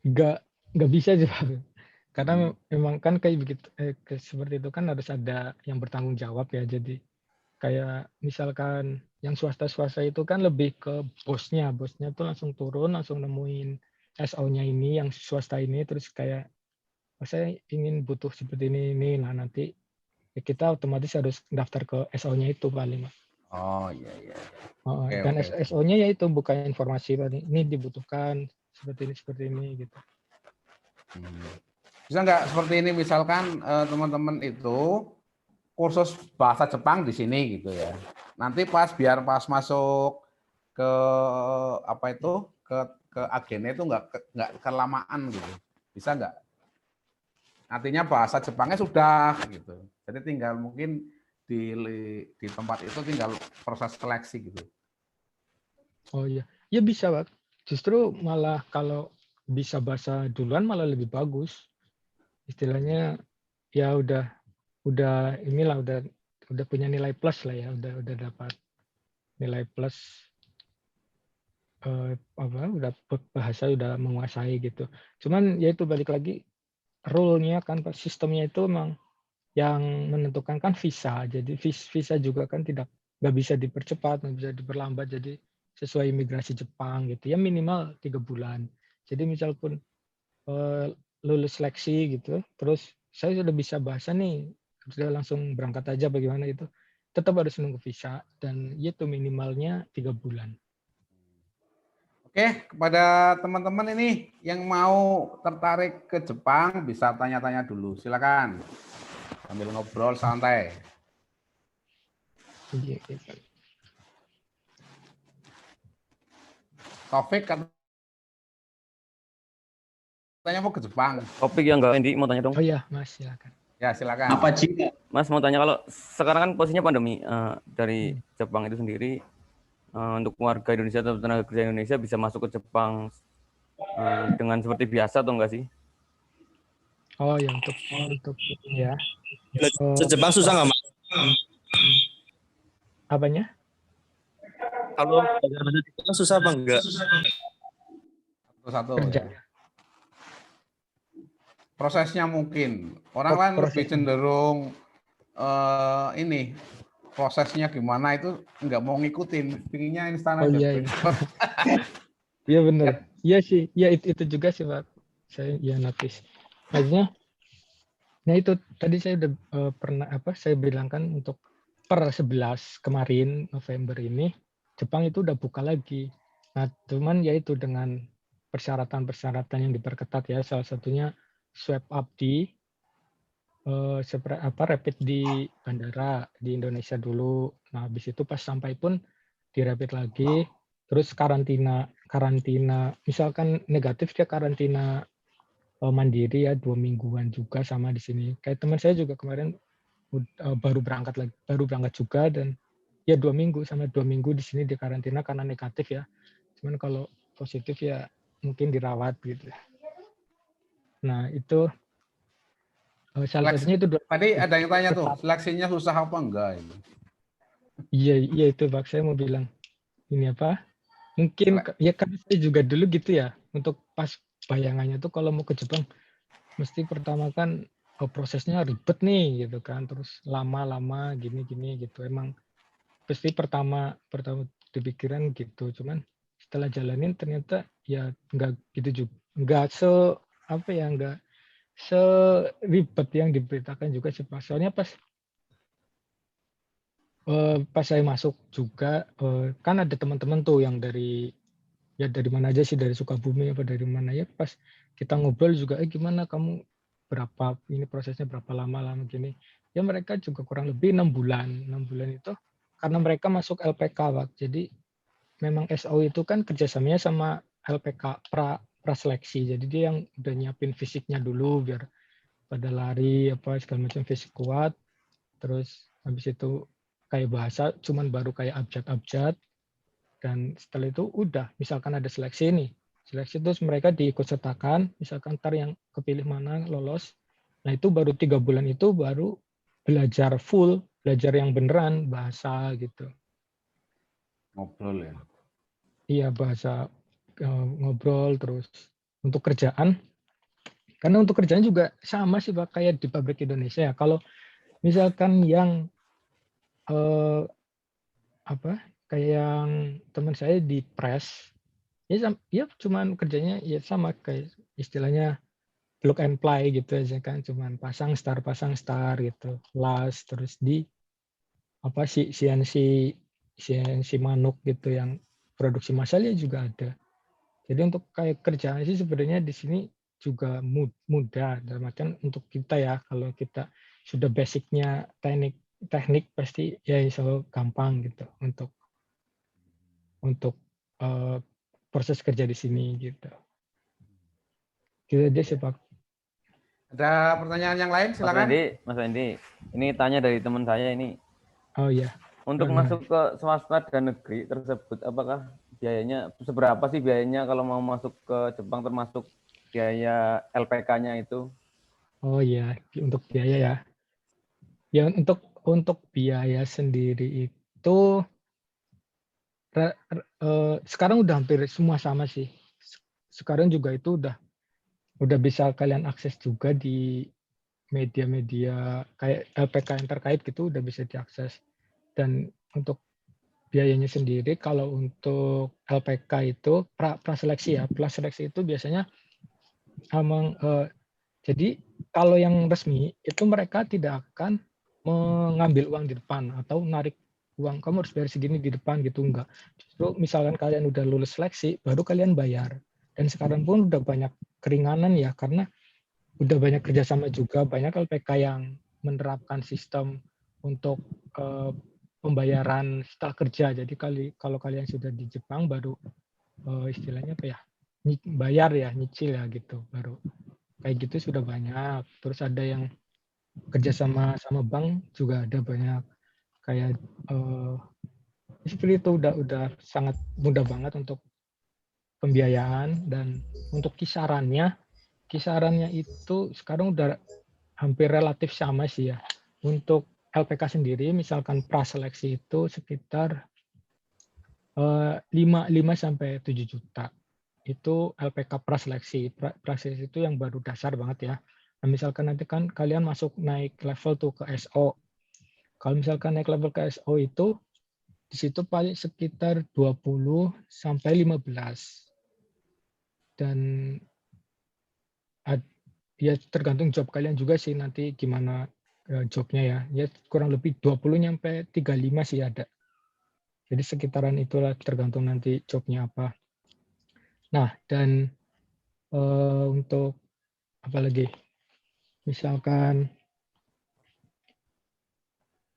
nggak bisa sih Pak. Karena memang kan kayak begitu seperti itu kan harus ada yang bertanggung jawab ya. Jadi kayak misalkan yang swasta itu kan lebih ke bosnya tuh langsung turun, langsung nemuin SO-nya ini, yang swasta ini, terus kayak saya butuh seperti ini, nah nanti kita otomatis harus daftar ke SO-nya itu paling. Oh iya. Dan SO-nya ya itu bukan informasi ini dibutuhkan seperti ini gitu. Bisa nggak seperti ini misalkan teman-teman itu kursus bahasa Jepang di sini gitu ya. Nanti biar pas masuk ke ke agennya itu nggak kelamaan gitu. Bisa nggak? Artinya bahasa Jepangnya sudah gitu. Jadi tinggal mungkin di tempat itu tinggal proses seleksi gitu. Oh iya, ya bisa Pak. Justru malah kalau bisa bahasa duluan malah lebih bagus. Istilahnya ya udah punya nilai plus lah ya, udah dapat nilai plus udah bahasa udah menguasai gitu. Cuman ya itu balik lagi rule-nya kan sistemnya itu memang yang menentukan kan visa. Jadi visa juga kan nggak bisa dipercepat, nggak bisa diperlambat. Jadi sesuai imigrasi Jepang gitu ya minimal 3 bulan. Jadi misal pun lulus seleksi gitu, terus saya sudah bisa bahasa nih, sudah langsung berangkat aja bagaimana itu, tetap harus nunggu visa dan itu minimalnya 3 bulan. Oke, kepada teman-teman ini yang mau tertarik ke Jepang bisa tanya-tanya dulu. Silakan. Sambil ngobrol santai. Iya. Taufik katanya mau ke Jepang. Topik yang enggak Indi mau tanya dong. Oh iya, Mas, silakan. Ya, silakan. Apa Ci? Mas mau tanya kalau sekarang kan posisinya pandemi dari Jepang itu sendiri untuk warga Indonesia atau tenaga kerja Indonesia bisa masuk ke Jepang dengan seperti biasa atau enggak sih? Oh ya untuk ya. Ke Jepang susah nggak, Mas? Apanya? Kalau belajar bahasa Jepang susah apa enggak? Satu-satu Kerja. ya. Prosesnya mungkin. Orang lain lebih cenderung ini prosesnya gimana itu nggak mau ngikutin, pinginnya instan Oh aja. iya. Iya benar. Iya sih. Iya itu juga sih Pak. Saya ya notice. Maksudnya, nah itu tadi saya udah pernah saya bilang kan untuk per 11 kemarin November ini Jepang itu udah buka lagi. Nah cuman ya itu dengan persyaratan-persyaratan yang diperketat ya. Salah satunya swab up di rapid di bandara di Indonesia dulu. Nah habis itu pas sampai pun di rapid lagi. Terus karantina misalkan negatif dia karantina mandiri ya 2 mingguan juga sama di sini. Kayak teman saya juga kemarin baru berangkat juga dan ya 2 minggu sama 2 minggu di sini di karantina karena negatif ya. Cuman kalau positif ya mungkin dirawat gitu. Nah itu salah satunya itu tadi ada yang tanya tuh seleksinya susah apa enggak itu? Iya itu Pak saya mau bilang ini mungkin ya kan saya juga dulu gitu ya untuk pas bayangannya tuh kalau mau ke Jepang mesti pertama kan prosesnya ribet nih gitu kan terus lama gini gitu emang pasti pertama dipikiran gitu cuman setelah jalanin ternyata ya nggak gitu juga nggak nggak seribet yang diberitakan juga sih Pak. Soalnya pas saya masuk juga kan ada teman-teman tuh yang dari mana aja sih dari Sukabumi apa dari mana ya pas kita ngobrol juga gimana kamu berapa ini prosesnya berapa lama gini ya mereka juga kurang lebih 6 bulan itu karena mereka masuk LPK Pak. Jadi memang SO itu kan kerjasamanya sama LPK praseleksi jadi dia yang udah nyiapin fisiknya dulu biar pada lari segala macam fisik kuat terus habis itu kayak bahasa cuman baru kayak abjad dan setelah itu udah misalkan ada seleksi terus mereka diikutsertakan misalkan ntar yang kepilih mana lolos nah itu baru 3 bulan itu baru belajar yang beneran bahasa gitu Ngobrol ya iya bahasa ngobrol terus untuk kerjaan karena untuk kerjaan juga sama sih Pak kayak di pabrik Indonesia ya kalau misalkan yang kayak yang teman saya di press ya cuman kerjanya ya sama kayak istilahnya plug and play gitu aja kan cuman pasang star gitu las terus di CNC manuk gitu yang produksi massalnya juga ada jadi untuk kayak kerjaan sih sebenarnya di sini juga mudah dalam artian untuk kita ya kalau kita sudah basicnya teknik pasti ya insya Allah gampang gitu untuk proses kerja di sini gitu. Gitu aja sih Pak. Ada pertanyaan yang lain silakan. Mas Wendy, ini tanya dari teman saya ini. Oh iya. Untuk masuk ke swasta dan negeri tersebut, apakah biayanya seberapa sih biayanya kalau mau masuk ke Jepang termasuk biaya LPK-nya itu? Oh iya, untuk biaya ya. Ya untuk biaya sendiri itu sekarang udah hampir semua sama sih. Sekarang juga itu udah bisa kalian akses juga di media-media kayak LPK yang terkait gitu udah bisa diakses. Dan untuk biayanya sendiri kalau untuk LPK itu praseleksi ya. Praseleksi itu biasanya jadi kalau yang resmi itu mereka tidak akan mengambil uang di depan atau narik uang, kamu harus bayar segini di depan gitu, enggak. Justru misalkan kalian udah lulus seleksi, baru kalian bayar. Dan sekarang pun udah banyak keringanan ya, karena udah banyak kerjasama juga, banyak LPK yang menerapkan sistem untuk pembayaran setelah kerja. Jadi kalau kalian sudah di Jepang baru istilahnya apa ya, bayar ya, nyicil ya gitu, baru kayak gitu sudah banyak. Terus ada yang kerjasama sama bank juga ada banyak, kayak seperti itu udah sangat mudah banget untuk pembiayaan. Dan untuk kisarannya itu sekarang udah hampir relatif sama sih ya. Untuk LPK sendiri misalkan praseleksi itu sekitar 5 sampai 7 juta. Itu LPK praseleksi. Praseleksi itu yang baru dasar banget ya. Nah, misalkan nanti kan kalian naik level tuh ke SO. Kalau misalkan naik level ke SO itu di situ paling sekitar 20 sampai 15. Dan ya tergantung job kalian juga sih nanti gimana jobnya ya. Ya kurang lebih 20 sampai 35 sih ada. Jadi sekitaran itulah, tergantung nanti jobnya apa. Nah, dan untuk apa lagi? Misalkan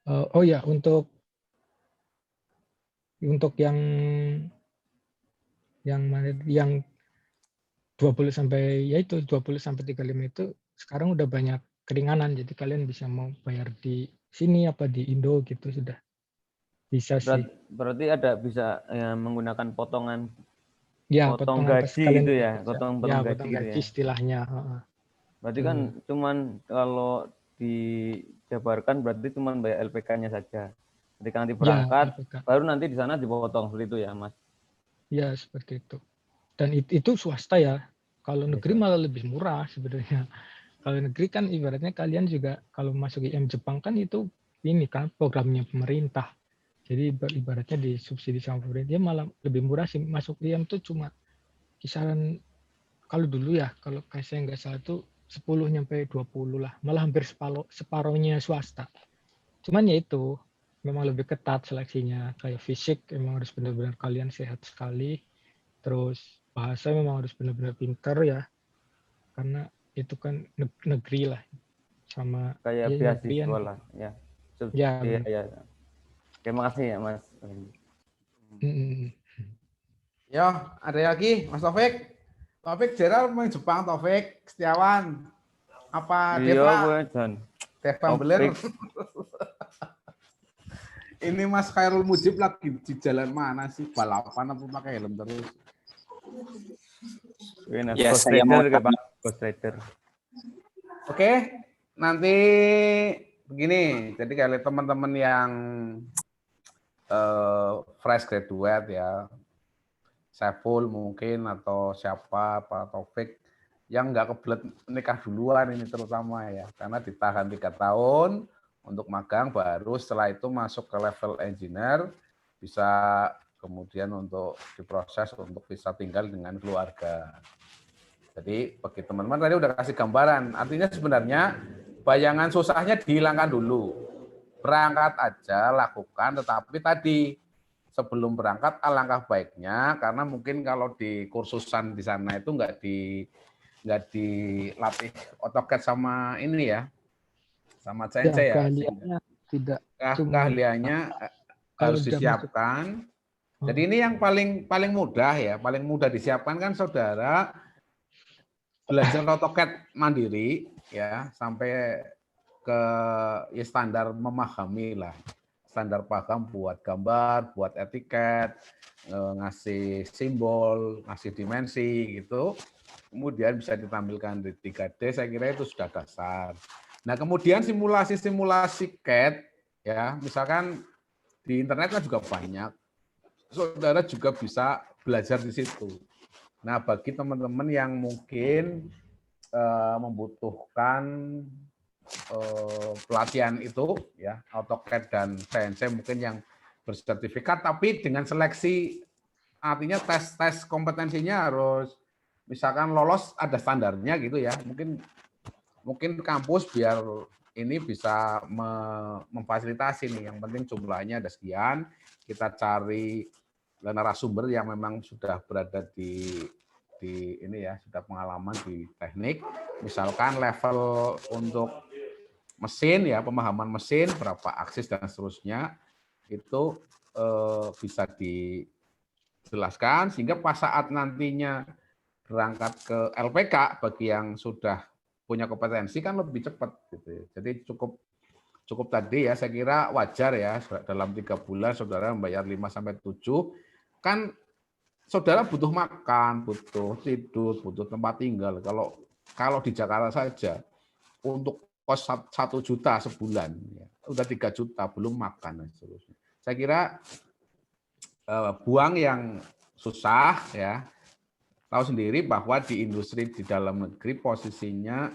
oh ya, untuk yang 20 sampai 35 itu sekarang udah banyak keringanan, jadi kalian bisa mau bayar di sini apa di Indo gitu sudah bisa sih. Berarti ada bisa ya, menggunakan potongan Ya, potong potongan pas gaji kalian gitu ya, bekerja. potong Ya, gaji potong gitu gaji ya. istilahnya. Berarti kan cuman kalau dijabarkan berarti cuman bayar LPK-nya saja. Ketika nanti berangkat, LPK. baru nanti di sana dipotong seperti itu ya, Mas. Ya, seperti itu. Dan itu swasta ya. Kalau negeri malah lebih murah sebenarnya. Kalau negeri kan ibaratnya kalian juga kalau masuk IM Jepang kan itu ini kan programnya pemerintah. Jadi ibaratnya disubsidi sama pemerintah, malah lebih murah sih. Masuk IM tuh cuma kisaran, kalau dulu ya, kalau kayak saya nggak salah tuh 10 sampai 20 lah. Malah hampir separohnya swasta. Cuman ya itu, memang lebih ketat seleksinya. Kayak fisik memang harus benar-benar kalian sehat sekali. Terus bahasa memang harus benar-benar pintar ya. Karena itu kan negeri lah. Sama kayak ya, beasiswa lah ya. Ya. Terima kasih ya, Mas. Ya, ada lagi Mas Taufik. Taufik Gerald main Jepang, Taufik Setiawan. Apa Iya, John. Deva Beler. Ini Mas Khairul Mujib lagi di jalan mana sih? Balapan apa pakai helm terus? Ya, saya mau Ghost Rider. Oke, nanti begini. Jadi kalau teman-teman yang fresh graduate ya, Saiful mungkin atau siapa, Pak Taufik, yang nggak kebelet nikah duluan ini terutama ya, karena ditahan 3 tahun untuk magang, baru setelah itu masuk ke level engineer, bisa kemudian untuk diproses untuk bisa tinggal dengan keluarga. Jadi bagi teman-teman tadi udah kasih gambaran, artinya sebenarnya bayangan susahnya dihilangkan dulu. Berangkat aja, lakukan, tetapi tadi sebelum berangkat alangkah baiknya, karena mungkin kalau di kursusan di sana itu nggak dilatih AutoCAD sama ini ya, sama sensei ya. Keahliannya tidak. Keahliannya harus disiapkan. Jadi ini yang paling mudah ya, paling mudah disiapkan kan saudara belajar AutoCAD mandiri ya sampai ke ya standar memahami lah. Standar paham buat gambar, buat etiket, ngasih simbol, ngasih dimensi gitu. Kemudian bisa ditampilkan di 3D, saya kira itu sudah dasar. Nah, kemudian simulasi-simulasi CAD ya, misalkan di internet kan juga banyak. Saudara juga bisa belajar di situ. Nah, bagi teman-teman yang mungkin membutuhkan pelatihan itu ya, AutoCAD dan CNC mungkin yang bersertifikat, tapi dengan seleksi, artinya tes kompetensinya harus misalkan lolos, ada standarnya gitu ya, mungkin kampus biar ini bisa memfasilitasi nih. Yang penting jumlahnya ada sekian, kita cari narasumber yang memang sudah berada di ini ya, sudah pengalaman di teknik. Misalkan level untuk mesin ya, pemahaman mesin, berapa aksis dan seterusnya, itu bisa dijelaskan sehingga pas saat nantinya berangkat ke LPK bagi yang sudah punya kompetensi kan lebih cepat gitu. Jadi cukup tadi ya, saya kira wajar ya dalam 3 bulan saudara membayar 5 sampai 7 kan saudara butuh makan, butuh tidur, butuh tempat tinggal. Kalau di Jakarta saja untuk kos 1 juta sebulan ya, udah 3 juta belum makan dan seterusnya. Saya kira buang yang susah ya. Tahu sendiri bahwa di industri di dalam negeri posisinya